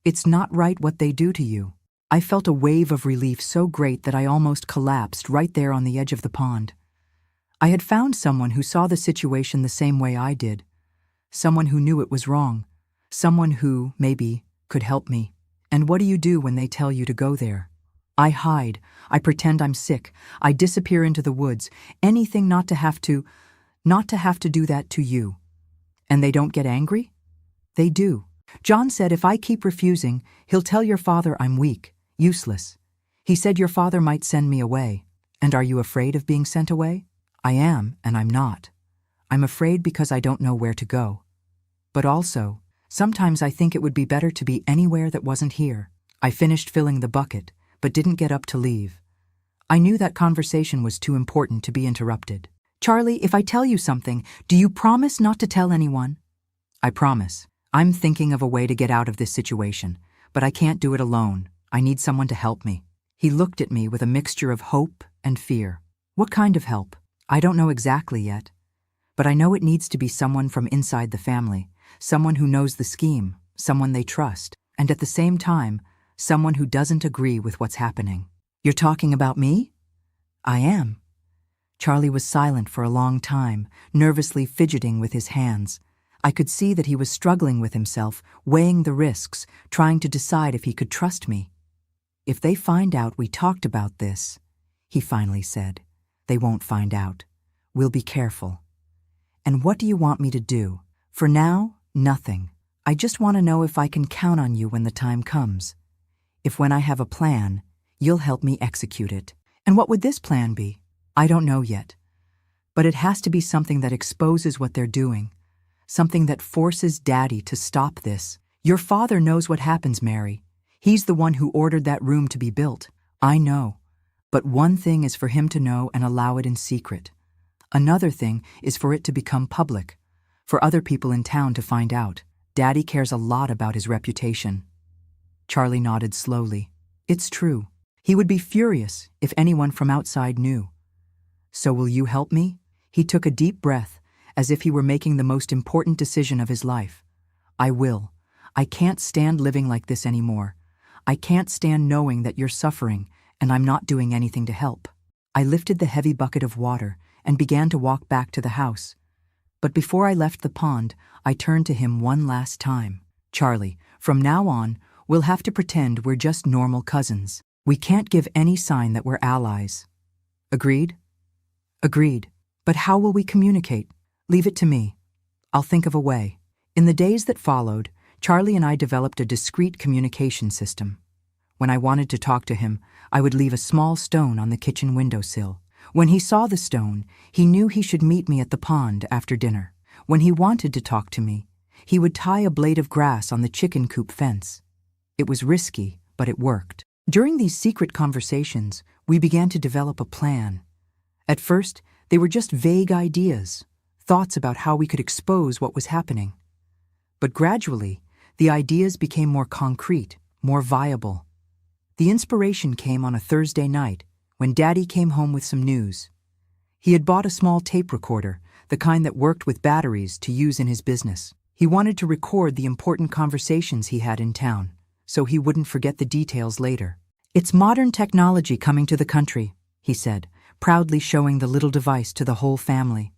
It's not right what they do to you. I felt a wave of relief so great that I almost collapsed right there on the edge of the pond. I had found someone who saw the situation the same way I did. Someone who knew it was wrong. Someone who, maybe, could help me. And what do you do when they tell you to go there? I hide. I pretend I'm sick. I disappear into the woods. Anything not to have to do that to you. And they don't get angry? They do. John said if I keep refusing, he'll tell your father I'm weak, useless. He said your father might send me away. And are you afraid of being sent away? I am, and I'm not. I'm afraid because I don't know where to go. But also, sometimes I think it would be better to be anywhere that wasn't here. I finished filling the bucket, but didn't get up to leave. I knew that conversation was too important to be interrupted. Charlie, if I tell you something, do you promise not to tell anyone? I promise. I'm thinking of a way to get out of this situation, but I can't do it alone. I need someone to help me. He looked at me with a mixture of hope and fear. What kind of help? I don't know exactly yet, but I know it needs to be someone from inside the family, someone who knows the scheme, someone they trust, and at the same time, someone who doesn't agree with what's happening. You're talking about me? I am. Charlie was silent for a long time, nervously fidgeting with his hands. I could see that he was struggling with himself, weighing the risks, trying to decide if he could trust me. If they find out we talked about this, he finally said, they won't find out. We'll be careful. And what do you want me to do? For now, nothing. I just want to know if I can count on you when the time comes. If when I have a plan, you'll help me execute it. And what would this plan be? I don't know yet. But it has to be something that exposes what they're doing. Something that forces Daddy to stop this. Your father knows what happens, Mary. He's the one who ordered that room to be built. I know. But one thing is for him to know and allow it in secret. Another thing is for it to become public, for other people in town to find out. Daddy cares a lot about his reputation. Charlie nodded slowly. It's true. He would be furious if anyone from outside knew. So will you help me? He took a deep breath, as if he were making the most important decision of his life. I will. I can't stand living like this anymore. I can't stand knowing that you're suffering and I'm not doing anything to help. I lifted the heavy bucket of water and began to walk back to the house. But before I left the pond, I turned to him one last time. Charlie, from now on, we'll have to pretend we're just normal cousins. We can't give any sign that we're allies. Agreed? Agreed. But how will we communicate? Leave it to me. I'll think of a way. In the days that followed, Charlie and I developed a discreet communication system. When I wanted to talk to him, I would leave a small stone on the kitchen windowsill. When he saw the stone, he knew he should meet me at the pond after dinner. When he wanted to talk to me, he would tie a blade of grass on the chicken coop fence. It was risky, but it worked. During these secret conversations, we began to develop a plan. At first, they were just vague ideas, thoughts about how we could expose what was happening. But gradually, the ideas became more concrete, more viable. The inspiration came on a Thursday night when Daddy came home with some news. He had bought a small tape recorder, the kind that worked with batteries to use in his business. He wanted to record the important conversations he had in town, so he wouldn't forget the details later. It's modern technology coming to the country, he said, proudly showing the little device to the whole family.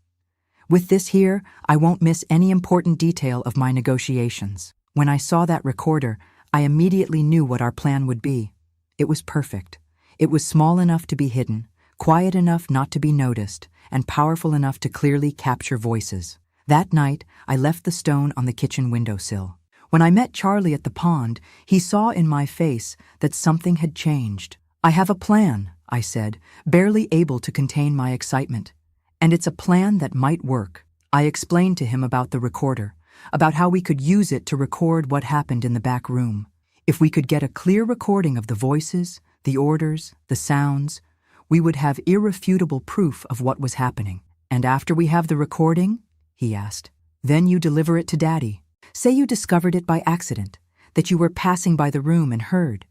With this here, I won't miss any important detail of my negotiations. When I saw that recorder, I immediately knew what our plan would be. It was perfect. It was small enough to be hidden, quiet enough not to be noticed, and powerful enough to clearly capture voices. That night, I left the stone on the kitchen windowsill. When I met Charlie at the pond, he saw in my face that something had changed. I have a plan, I said, barely able to contain my excitement. And it's a plan that might work. I explained to him about the recorder, about how we could use it to record what happened in the back room. If we could get a clear recording of the voices, the orders, the sounds, we would have irrefutable proof of what was happening. And after we have the recording, he asked, then you deliver it to Daddy. Say you discovered it by accident. that you were passing by the room and heard.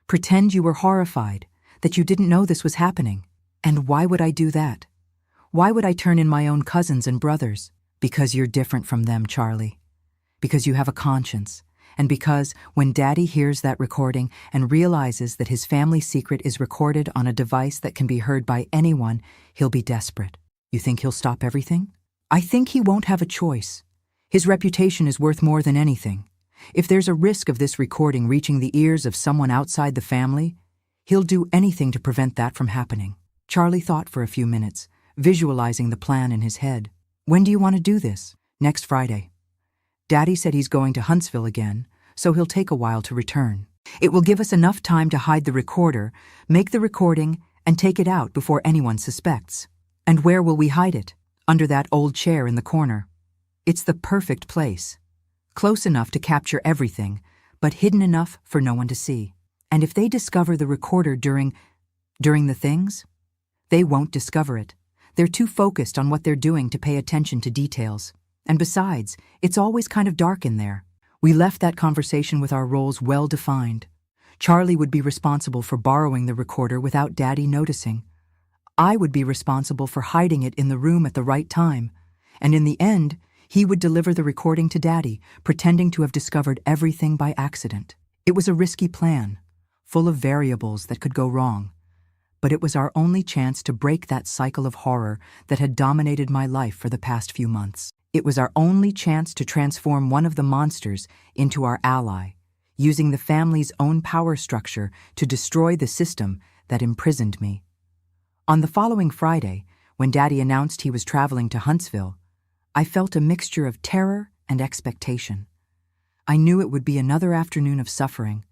Pretend you were horrified, that you didn't know this was happening. And why would I do that? Why would I turn in my own cousins and brothers? Because you're different from them, Charlie. Because you have a conscience. And because when Daddy hears that recording and realizes that his family secret is recorded on a device that can be heard by anyone, he'll be desperate. You think he'll stop everything? I think he won't have a choice. His reputation is worth more than anything. If there's a risk of this recording reaching the ears of someone outside the family, he'll do anything to prevent that from happening. Charlie thought for a few minutes, visualizing the plan in his head. When do you want to do this? Next Friday. Daddy said he's going to Huntsville again, so he'll take a while to return. It will give us enough time to hide the recorder, make the recording, and take it out before anyone suspects. And where will we hide it? Under that old chair in the corner. It's the perfect place. Close enough to capture everything, but hidden enough for no one to see. And if they discover the recorder during the things, they won't discover it. They're too focused on what they're doing to pay attention to details. And besides, it's always kind of dark in there. We left that conversation with our roles well defined. Charlie would be responsible for borrowing the recorder without Daddy noticing. I would be responsible for hiding it in the room at the right time. And in the end, he would deliver the recording to Daddy, pretending to have discovered everything by accident. It was a risky plan, full of variables that could go wrong. But it was our only chance to break that cycle of horror that had dominated my life for the past few months. It was our only chance to transform one of the monsters into our ally, using the family's own power structure to destroy the system that imprisoned me. On the following Friday, when Daddy announced he was traveling to Huntsville, I felt a mixture of terror and expectation. I knew it would be another afternoon of suffering,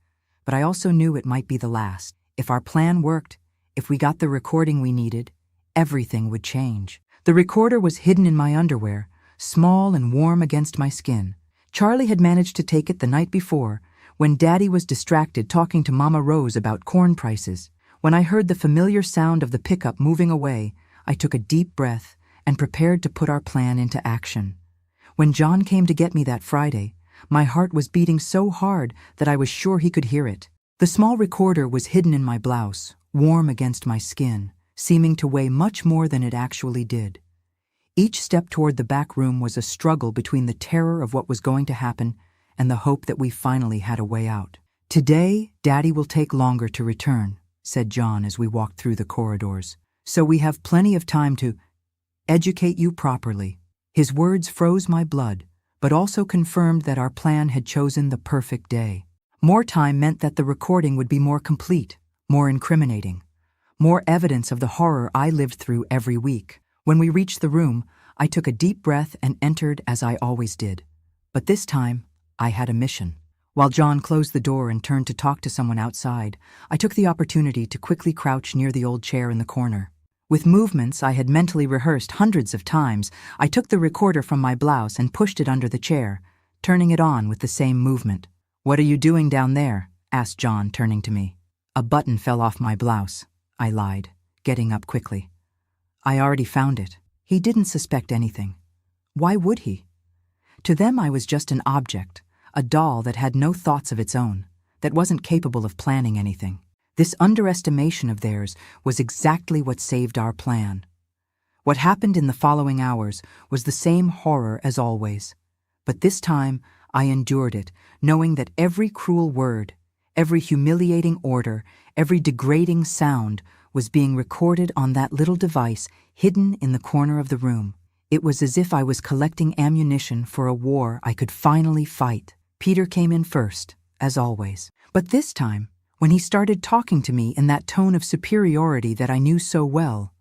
but I also knew it might be the last. If our plan worked, if we got the recording we needed, everything would change. The recorder was hidden in my underwear, small and warm against my skin. Charlie had managed to take it the night before, when Daddy was distracted talking to Mama Rose about corn prices. When I heard the familiar sound of the pickup moving away, I took a deep breath and prepared to put our plan into action. When John came to get me that Friday, my heart was beating so hard that I was sure he could hear it. The small recorder was hidden in my blouse, warm against my skin, seeming to weigh much more than it actually did. Each step toward the back room was a struggle between the terror of what was going to happen and the hope that we finally had a way out. "Today, Daddy will take longer to return," said John as we walked through the corridors. "So we have plenty of time to educate you properly." His words froze my blood, but also confirmed that our plan had chosen the perfect day. More time meant that the recording would be more complete, more incriminating, more evidence of the horror I lived through every week. When we reached the room, I took a deep breath and entered as I always did. But this time, I had a mission. While John closed the door and turned to talk to someone outside, I took the opportunity to quickly crouch near the old chair in the corner. With movements I had mentally rehearsed hundreds of times, I took the recorder from my blouse and pushed it under the chair, turning it on with the same movement. "What are you doing down there?" asked John, turning to me. "A button fell off my blouse," I lied, getting up quickly. I already found it. He didn't suspect anything. Why would he? To them I was just an object, a doll that had no thoughts of its own, that wasn't capable of planning anything. This underestimation of theirs was exactly what saved our plan. What happened in the following hours was the same horror as always, but this time I endured it, knowing that every cruel word, every humiliating order, every degrading sound was being recorded on that little device hidden in the corner of the room. It was as if I was collecting ammunition for a war I could finally fight. Peter came in first, as always. But this time, when he started talking to me in that tone of superiority that I knew so well,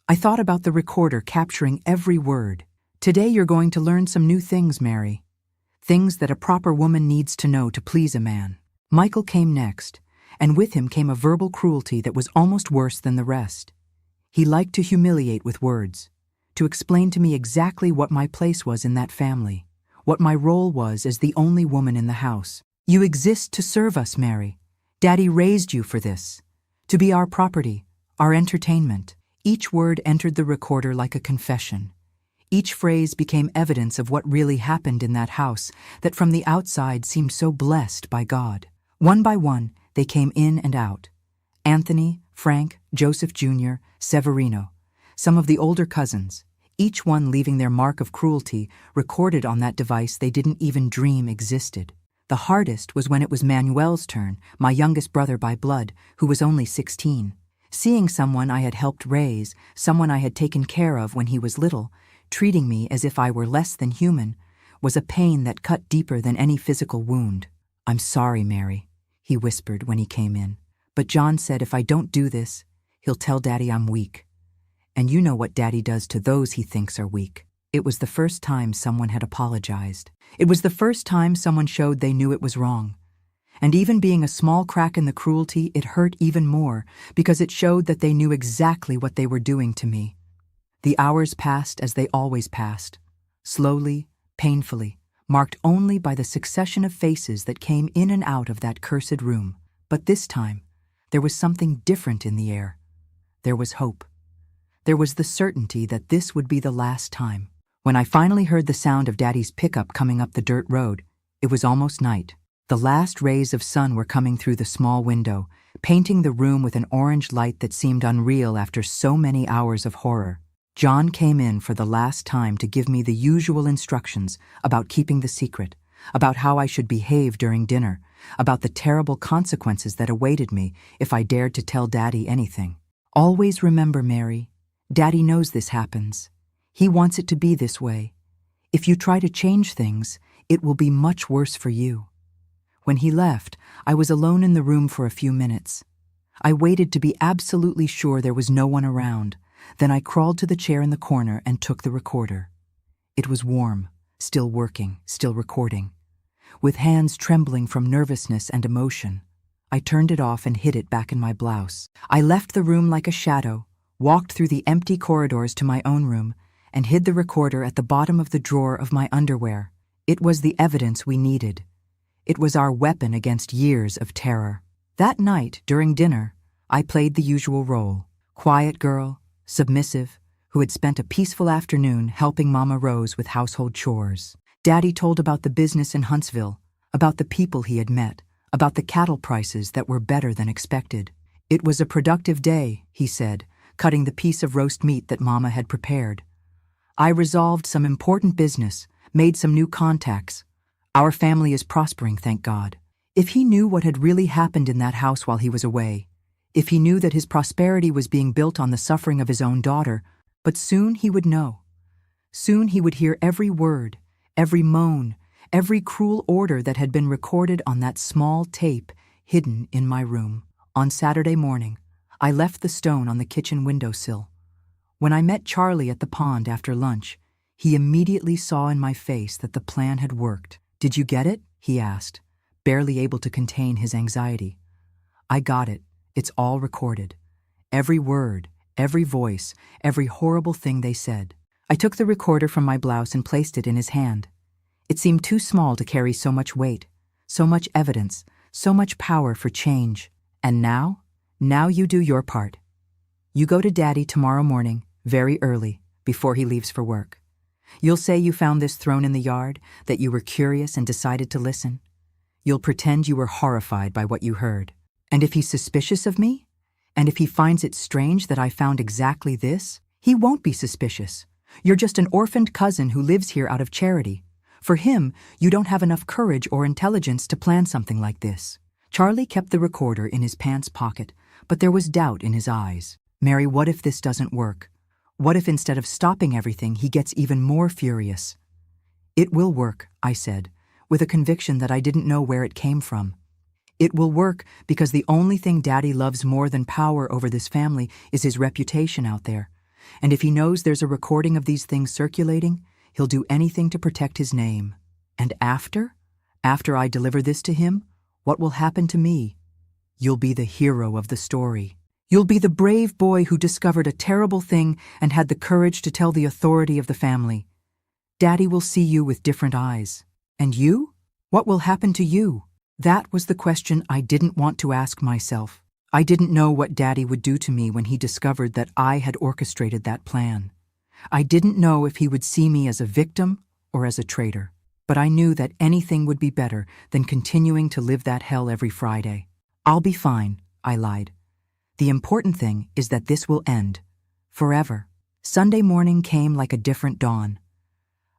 I thought about the recorder capturing every word. "Today you're going to learn some new things, Mary. Things that a proper woman needs to know to please a man." Michael came next, and with him came a verbal cruelty that was almost worse than the rest. He liked to humiliate with words, to explain to me exactly what my place was in that family, what my role was as the only woman in the house. "You exist to serve us, Mary. Daddy raised you for this, to be our property, our entertainment." Each word entered the recorder like a confession. Each phrase became evidence of what really happened in that house that from the outside seemed so blessed by God. One by one, they came in and out. Anthony, Frank, Joseph Jr., Severino, some of the older cousins, each one leaving their mark of cruelty recorded on that device they didn't even dream existed. The hardest was when it was Manuel's turn, my youngest brother by blood, who was only 16. Seeing someone I had helped raise, someone I had taken care of when he was little, treating me as if I were less than human, was a pain that cut deeper than any physical wound. "I'm sorry, Mary," he whispered when he came in. "But John said if I don't do this, he'll tell Daddy I'm weak. And you know what Daddy does to those he thinks are weak." It was the first time someone had apologized. It was the first time someone showed they knew it was wrong. And even being a small crack in the cruelty, it hurt even more because it showed that they knew exactly what they were doing to me. The hours passed as they always passed, slowly, painfully, marked only by the succession of faces that came in and out of that cursed room. But this time, there was something different in the air. There was hope. There was the certainty that this would be the last time. When I finally heard the sound of Daddy's pickup coming up the dirt road, it was almost night. The last rays of sun were coming through the small window, painting the room with an orange light that seemed unreal after so many hours of horror. John came in for the last time to give me the usual instructions about keeping the secret, about how I should behave during dinner, about the terrible consequences that awaited me if I dared to tell Daddy anything. "Always remember, Mary, Daddy knows this happens. He wants it to be this way. If you try to change things, it will be much worse for you." When he left, I was alone in the room for a few minutes. I waited to be absolutely sure there was no one around. Then I crawled to the chair in the corner and took the recorder. It was warm, still working, still recording. With hands trembling from nervousness and emotion, I turned it off and hid it back in my blouse. I left the room like a shadow, walked through the empty corridors to my own room, and hid the recorder at the bottom of the drawer of my underwear. It was the evidence we needed. It was our weapon against years of terror. That night, during dinner, I played the usual role. Quiet girl, submissive, who had spent a peaceful afternoon helping Mama Rose with household chores. Daddy told about the business in Huntsville, about the people he had met, about the cattle prices that were better than expected. It was a productive day, he said, cutting the piece of roast meat that Mama had prepared. I resolved some important business, made some new contacts. Our family is prospering, thank God. If he knew what had really happened in that house while he was away, if he knew that his prosperity was being built on the suffering of his own daughter, but soon he would know. Soon he would hear every word, every moan, every cruel order that had been recorded on that small tape hidden in my room. On Saturday morning, I left the stone on the kitchen windowsill. When I met Charlie at the pond after lunch, he immediately saw in my face that the plan had worked. "Did you get it?" he asked, barely able to contain his anxiety. "I got it. It's all recorded. Every word, every voice, every horrible thing they said." I took the recorder from my blouse and placed it in his hand. It seemed too small to carry so much weight, so much evidence, so much power for change. "And now you do your part. You go to Daddy tomorrow morning, very early, before he leaves for work. You'll say you found this thrown in the yard, that you were curious and decided to listen. You'll pretend you were horrified by what you heard. And if he's suspicious of me, and if he finds it strange that I found exactly this, he won't be suspicious. You're just an orphaned cousin who lives here out of charity. For him, you don't have enough courage or intelligence to plan something like this." Charlie kept the recorder in his pants pocket, but there was doubt in his eyes. "Mary, what if this doesn't work? What if instead of stopping everything, he gets even more furious?" "It will work," I said, with a conviction that I didn't know where it came from. "It will work because the only thing Daddy loves more than power over this family is his reputation out there. And if he knows there's a recording of these things circulating, he'll do anything to protect his name. And after I deliver this to him, what will happen to me? You'll be the hero of the story. You'll be the brave boy who discovered a terrible thing and had the courage to tell the authority of the family. Daddy will see you with different eyes. And you? What will happen to you?" That was the question I didn't want to ask myself. I didn't know what Daddy would do to me when he discovered that I had orchestrated that plan. I didn't know if he would see me as a victim or as a traitor, but I knew that anything would be better than continuing to live that hell every Friday. I'll be fine, I lied. The important thing is that this will end. Forever. Sunday morning came like a different dawn.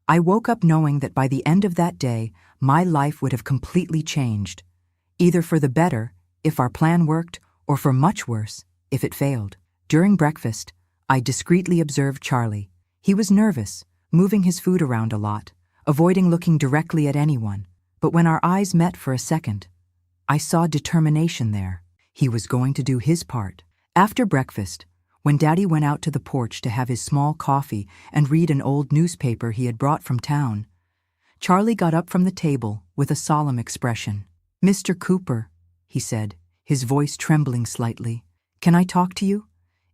I woke up knowing that by the end of that day, my life would have completely changed. Either for the better, if our plan worked, or for much worse, if it failed. During breakfast, I discreetly observed Charlie. He was nervous, moving his food around a lot, avoiding looking directly at anyone. But when our eyes met for a second, I saw determination there. He was going to do his part. After breakfast, when Daddy went out to the porch to have his small coffee and read an old newspaper he had brought from town, Charlie got up from the table with a solemn expression. "Mr. Cooper," he said, his voice trembling slightly, "can I talk to you?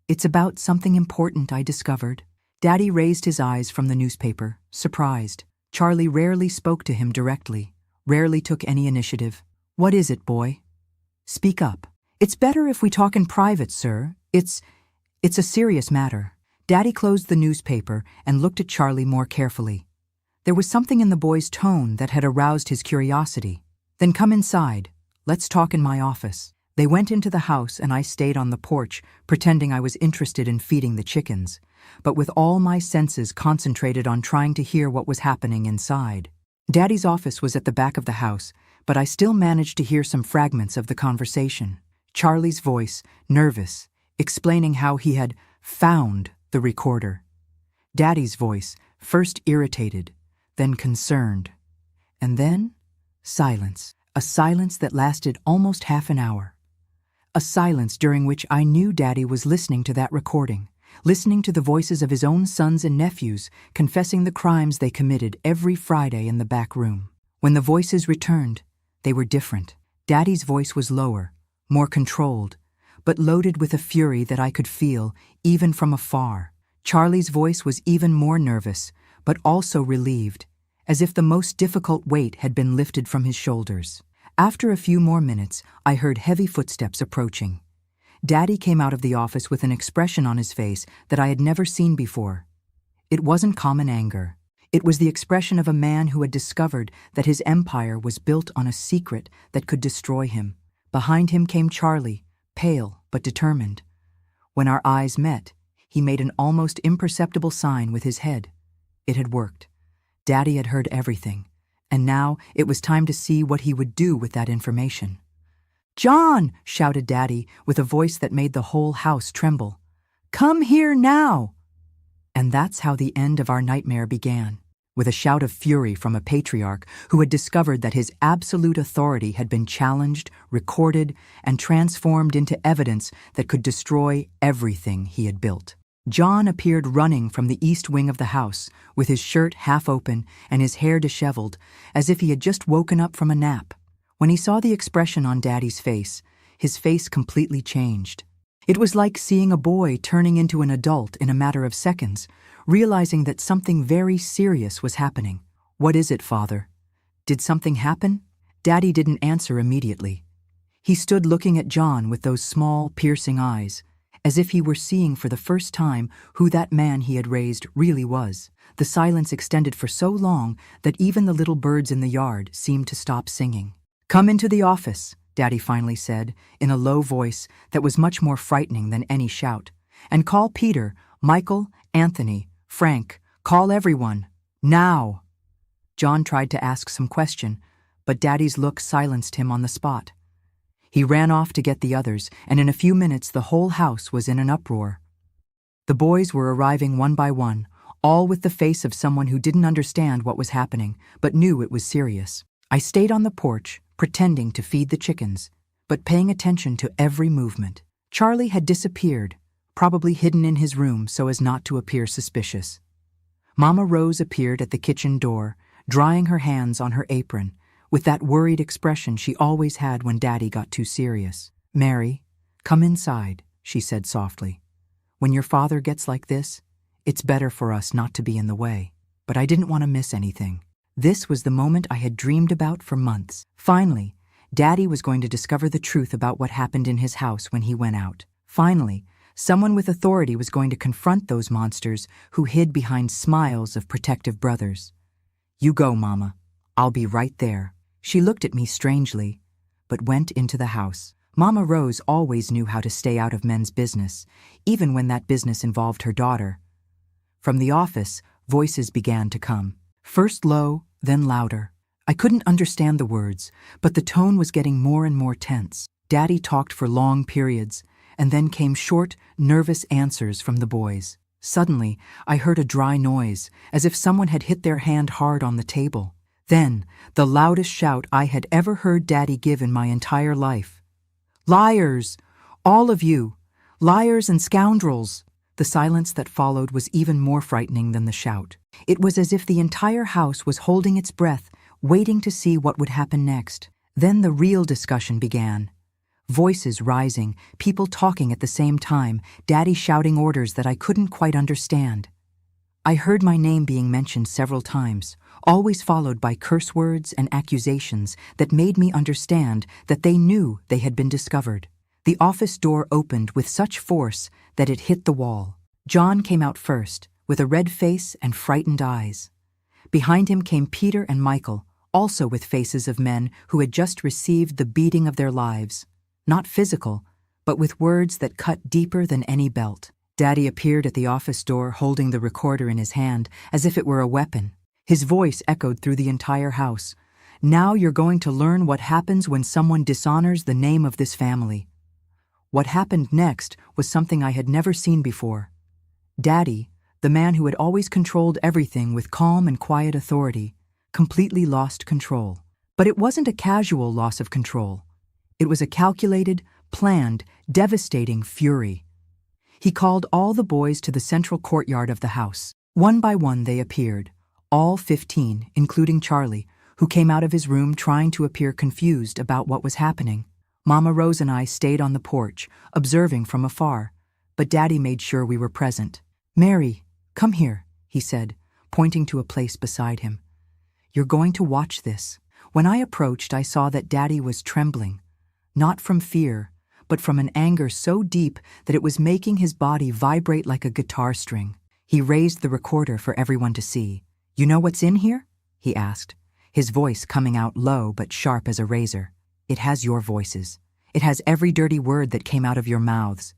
It's about something important I discovered." Daddy raised his eyes from the newspaper, surprised. Charlie rarely spoke to him directly, rarely took any initiative. "What is it, boy? Speak up." "It's better if we talk in private, sir. It's a serious matter." Daddy closed the newspaper and looked at Charlie more carefully. There was something in the boy's tone that had aroused his curiosity. "Then come inside. Let's talk in my office." They went into the house and I stayed on the porch, pretending I was interested in feeding the chickens, but with all my senses concentrated on trying to hear what was happening inside. Daddy's office was at the back of the house, but I still managed to hear some fragments of the conversation. Charlie's voice, nervous, explaining how he had found the recorder. Daddy's voice, first irritated, then concerned. And then, silence. A silence that lasted almost half an hour. A silence during which I knew Daddy was listening to that recording, listening to the voices of his own sons and nephews confessing the crimes they committed every Friday in the back room. When the voices returned, they were different. Daddy's voice was lower, more controlled, but loaded with a fury that I could feel even from afar. Charlie's voice was even more nervous, but also relieved, as if the most difficult weight had been lifted from his shoulders. After a few more minutes, I heard heavy footsteps approaching. Daddy came out of the office with an expression on his face that I had never seen before. It wasn't common anger. It was the expression of a man who had discovered that his empire was built on a secret that could destroy him. Behind him came Charlie, pale but determined. When our eyes met, he made an almost imperceptible sign with his head. It had worked. Daddy had heard everything, and now it was time to see what he would do with that information. "John!" shouted Daddy with a voice that made the whole house tremble. "Come here now!" And that's how the end of our nightmare began, with a shout of fury from a patriarch who had discovered that his absolute authority had been challenged, recorded, and transformed into evidence that could destroy everything he had built. John appeared running from the east wing of the house, with his shirt half open and his hair disheveled, as if he had just woken up from a nap. When he saw the expression on Daddy's face, his face completely changed. It was like seeing a boy turning into an adult in a matter of seconds, realizing that something very serious was happening. "What is it, Father? Did something happen?" Daddy didn't answer immediately. He stood looking at John with those small, piercing eyes, as if he were seeing for the first time who that man he had raised really was. The silence extended for so long that even the little birds in the yard seemed to stop singing. "Come into the office," Daddy finally said, in a low voice that was much more frightening than any shout. "And call Peter, Michael, Anthony, Frank, call everyone, now." John tried to ask some question, but Daddy's look silenced him on the spot. He ran off to get the others, and in a few minutes the whole house was in an uproar. The boys were arriving one by one, all with the face of someone who didn't understand what was happening, but knew it was serious. I stayed on the porch, pretending to feed the chickens, but paying attention to every movement. Charlie had disappeared, probably hidden in his room so as not to appear suspicious. Mama Rose appeared at the kitchen door, drying her hands on her apron, with that worried expression she always had when Daddy got too serious. "Mary, come inside," she said softly. "When your father gets like this, it's better for us not to be in the way." But I didn't want to miss anything. This was the moment I had dreamed about for months. Finally, Daddy was going to discover the truth about what happened in his house when he went out. Finally, Someone with authority was going to confront those monsters who hid behind smiles of protective brothers. "You go, Mama. I'll be right there." She looked at me strangely, but went into the house. Mama Rose always knew how to stay out of men's business, even when that business involved her daughter. From the office, voices began to come. First low, then louder. I couldn't understand the words, but the tone was getting more and more tense. Daddy talked for long periods, and then came short, nervous answers from the boys. Suddenly, I heard a dry noise, as if someone had hit their hand hard on the table. Then, the loudest shout I had ever heard Daddy give in my entire life. "Liars! All of you! Liars and scoundrels!" The silence that followed was even more frightening than the shout. It was as if the entire house was holding its breath, waiting to see what would happen next. Then the real discussion began. Voices rising, people talking at the same time, Daddy shouting orders that I couldn't quite understand. I heard my name being mentioned several times, always followed by curse words and accusations that made me understand that they knew they had been discovered. The office door opened with such force that it hit the wall. John came out first, with a red face and frightened eyes. Behind him came Peter and Michael, also with faces of men who had just received the beating of their lives. Not physical, but with words that cut deeper than any belt. Daddy appeared at the office door holding the recorder in his hand as if it were a weapon. His voice echoed through the entire house. "Now you're going to learn what happens when someone dishonors the name of this family." What happened next was something I had never seen before. Daddy, the man who had always controlled everything with calm and quiet authority, completely lost control. But it wasn't a casual loss of control. It was a calculated, planned, devastating fury. He called all the boys to the central courtyard of the house. One by one they appeared, all 15, including Charlie, who came out of his room trying to appear confused about what was happening. Mama Rose and I stayed on the porch, observing from afar, but Daddy made sure we were present. "Mary, come here," he said, pointing to a place beside him. "You're going to watch this." When I approached, I saw that Daddy was trembling, not from fear, but from an anger so deep that it was making his body vibrate like a guitar string. He raised the recorder for everyone to see. "You know what's in here?" he asked, his voice coming out low but sharp as a razor. "It has your voices. It has every dirty word that came out of your mouths.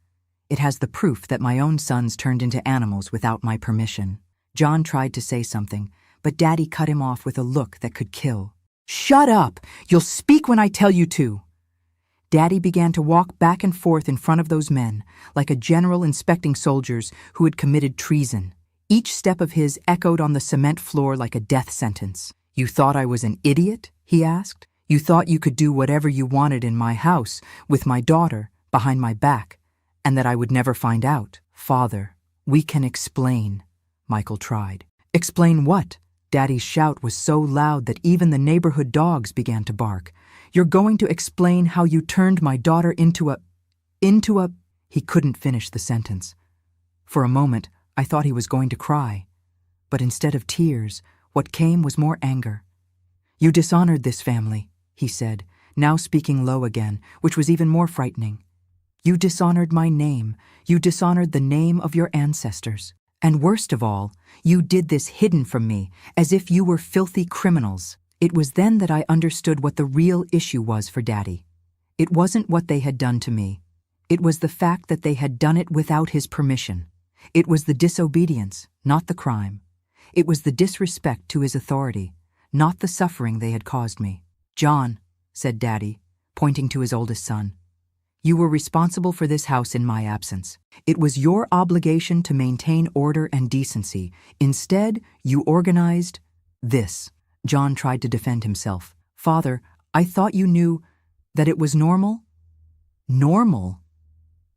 It has the proof that my own sons turned into animals without my permission." John tried to say something, but Daddy cut him off with a look that could kill. "Shut up! You'll speak when I tell you to!" Daddy began to walk back and forth in front of those men, like a general inspecting soldiers who had committed treason. Each step of his echoed on the cement floor like a death sentence. "You thought I was an idiot?" he asked. "You thought you could do whatever you wanted in my house, with my daughter, behind my back, and that I would never find out?" "Father, we can explain," Michael tried. "Explain what?" Daddy's shout was so loud that even the neighborhood dogs began to bark. "You're going to explain how you turned my daughter into a... He couldn't finish the sentence. For a moment, I thought he was going to cry. But instead of tears, what came was more anger. "You dishonored this family," he said, now speaking low again, which was even more frightening. "You dishonored my name. You dishonored the name of your ancestors. And worst of all, you did this hidden from me, as if you were filthy criminals." It was then that I understood what the real issue was for Daddy. It wasn't what they had done to me. It was the fact that they had done it without his permission. It was the disobedience, not the crime. It was the disrespect to his authority, not the suffering they had caused me. "John," said Daddy, pointing to his oldest son, "you were responsible for this house in my absence. It was your obligation to maintain order and decency. Instead, you organized this." John tried to defend himself. "Father, I thought you knew that it was normal." "Normal?"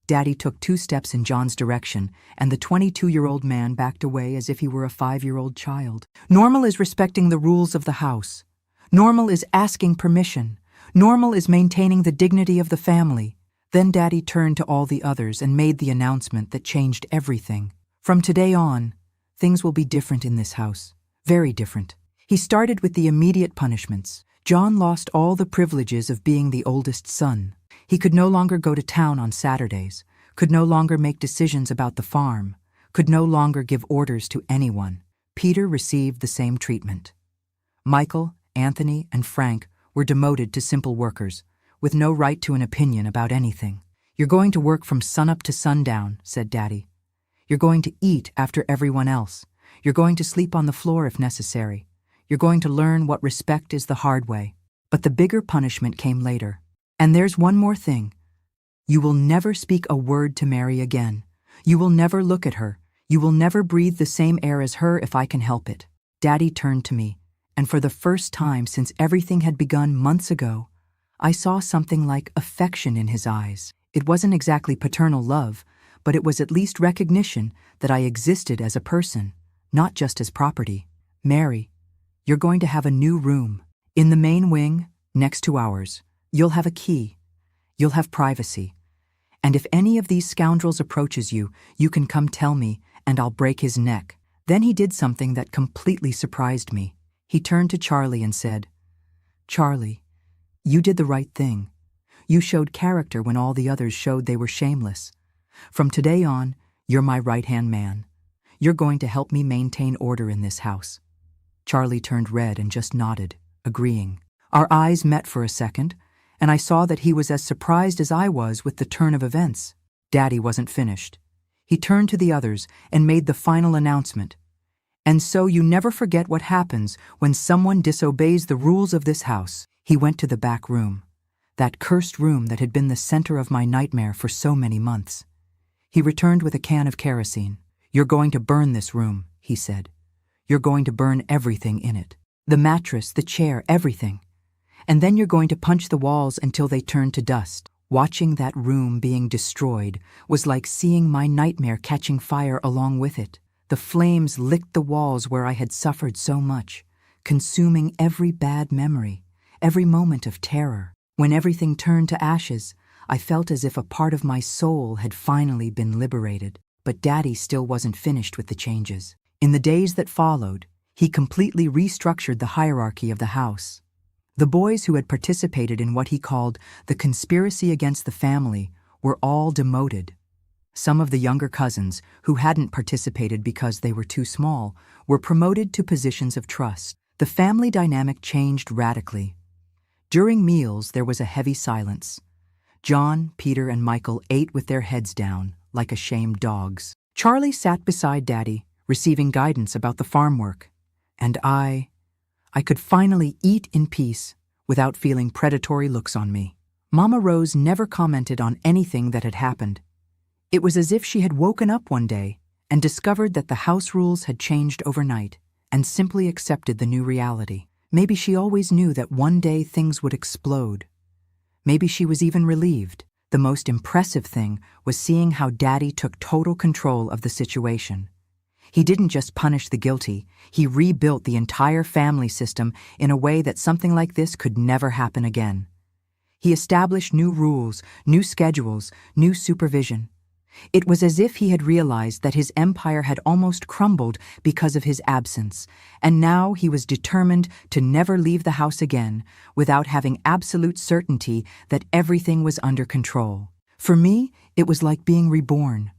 Daddy took 2 steps in John's direction, and the 22-year-old man backed away as if he were a 5-year-old child. "Normal is respecting the rules of the house. Normal is asking permission. Normal is maintaining the dignity of the family." Then Daddy turned to all the others and made the announcement that changed everything. "From today on, things will be different in this house. Very different." He started with the immediate punishments. John lost all the privileges of being the oldest son. He could no longer go to town on Saturdays, could no longer make decisions about the farm, could no longer give orders to anyone. Peter received the same treatment. Michael, Anthony, and Frank were demoted to simple workers, with no right to an opinion about anything. "You're going to work from sunup to sundown," said Daddy. "You're going to eat after everyone else. You're going to sleep on the floor if necessary. You're going to learn what respect is the hard way." But the bigger punishment came later. "And there's one more thing. You will never speak a word to Mary again. You will never look at her. You will never breathe the same air as her if I can help it." Daddy turned to me, and for the first time since everything had begun months ago, I saw something like affection in his eyes. It wasn't exactly paternal love, but it was at least recognition that I existed as a person, not just as property. "Mary, you're going to have a new room. In the main wing, next to ours. You'll have a key. You'll have privacy. And if any of these scoundrels approaches you, you can come tell me, and I'll break his neck." Then he did something that completely surprised me. He turned to Charlie and said, "Charlie, you did the right thing. You showed character when all the others showed they were shameless. From today on, you're my right-hand man. You're going to help me maintain order in this house." Charlie turned red and just nodded, agreeing. Our eyes met for a second, and I saw that he was as surprised as I was with the turn of events. Daddy wasn't finished. He turned to the others and made the final announcement. "And so you never forget what happens when someone disobeys the rules of this house." He went to the back room, that cursed room that had been the center of my nightmare for so many months. He returned with a can of kerosene. "You're going to burn this room," he said. "You're going to burn everything in it. The mattress, the chair, everything. And then you're going to punch the walls until they turn to dust." Watching that room being destroyed was like seeing my nightmare catching fire along with it. The flames licked the walls where I had suffered so much, consuming every bad memory, every moment of terror. When everything turned to ashes, I felt as if a part of my soul had finally been liberated. But Daddy still wasn't finished with the changes. In the days that followed, he completely restructured the hierarchy of the house. The boys who had participated in what he called the conspiracy against the family were all demoted. Some of the younger cousins, who hadn't participated because they were too small, were promoted to positions of trust. The family dynamic changed radically. During meals, there was a heavy silence. John, Peter, and Michael ate with their heads down, like ashamed dogs. Charlie sat beside Daddy, receiving guidance about the farm work. And I could finally eat in peace without feeling predatory looks on me. Mama Rose never commented on anything that had happened. It was as if she had woken up one day and discovered that the house rules had changed overnight and simply accepted the new reality. Maybe she always knew that one day things would explode. Maybe she was even relieved. The most impressive thing was seeing how Daddy took total control of the situation. He didn't just punish the guilty, he rebuilt the entire family system in a way that something like this could never happen again. He established new rules, new schedules, new supervision. It was as if he had realized that his empire had almost crumbled because of his absence, and now he was determined to never leave the house again without having absolute certainty that everything was under control. For me, it was like being reborn.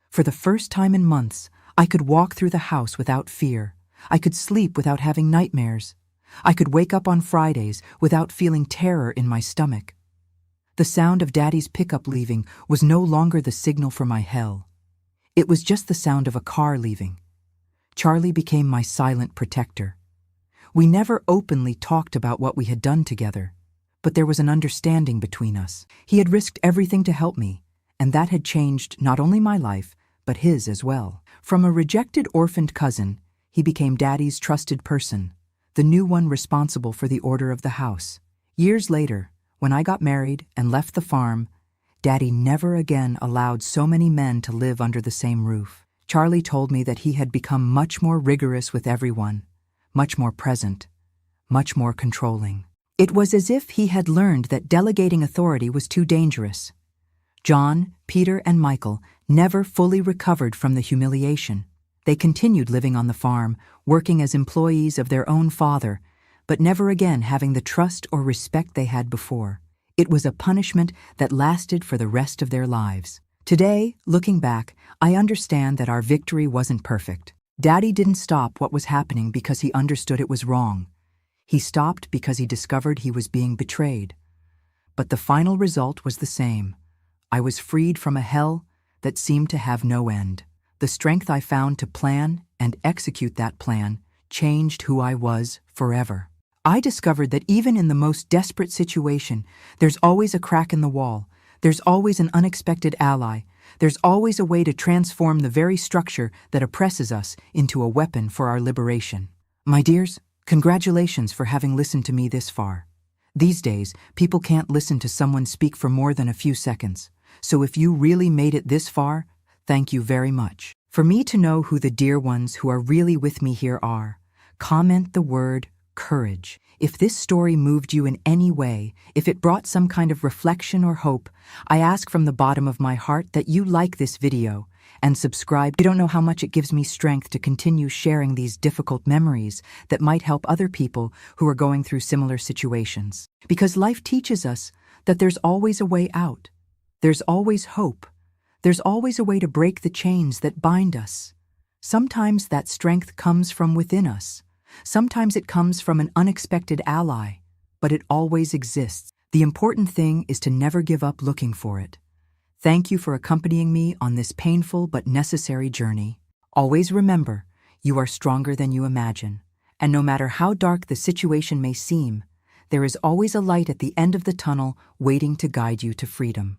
For the first time in months, I could walk through the house without fear. I could sleep without having nightmares. I could wake up on Fridays without feeling terror in my stomach. The sound of Daddy's pickup leaving was no longer the signal for my hell. It was just the sound of a car leaving. Charlie became my silent protector. We never openly talked about what we had done together, but there was an understanding between us. He had risked everything to help me, and that had changed not only my life, but his as well. From a rejected orphaned cousin, he became Daddy's trusted person, the new one responsible for the order of the house. Years later, when I got married and left the farm, Daddy never again allowed so many men to live under the same roof. Charlie told me that he had become much more rigorous with everyone, much more present, much more controlling. It was as if he had learned that delegating authority was too dangerous. John, Peter, and Michael never fully recovered from the humiliation. They continued living on the farm, working as employees of their own father, but never again having the trust or respect they had before. It was a punishment that lasted for the rest of their lives. Today, looking back, I understand that our victory wasn't perfect. Daddy didn't stop what was happening because he understood it was wrong. He stopped because he discovered he was being betrayed. But the final result was the same. I was freed from a hell that seemed to have no end. The strength I found to plan and execute that plan changed who I was forever. I discovered that even in the most desperate situation, there's always a crack in the wall. There's always an unexpected ally. There's always a way to transform the very structure that oppresses us into a weapon for our liberation. My dears, congratulations for having listened to me this far. These days, people can't listen to someone speak for more than a few seconds. So if you really made it this far, thank you very much. For me to know who the dear ones who are really with me here are, comment the word courage. If this story moved you in any way, if it brought some kind of reflection or hope, I ask from the bottom of my heart that you like this video and subscribe. You don't know how much it gives me strength to continue sharing these difficult memories that might help other people who are going through similar situations. Because life teaches us that there's always a way out. There's always hope. There's always a way to break the chains that bind us. Sometimes that strength comes from within us. Sometimes it comes from an unexpected ally, but it always exists. The important thing is to never give up looking for it. Thank you for accompanying me on this painful but necessary journey. Always remember, you are stronger than you imagine. And no matter how dark the situation may seem, there is always a light at the end of the tunnel waiting to guide you to freedom.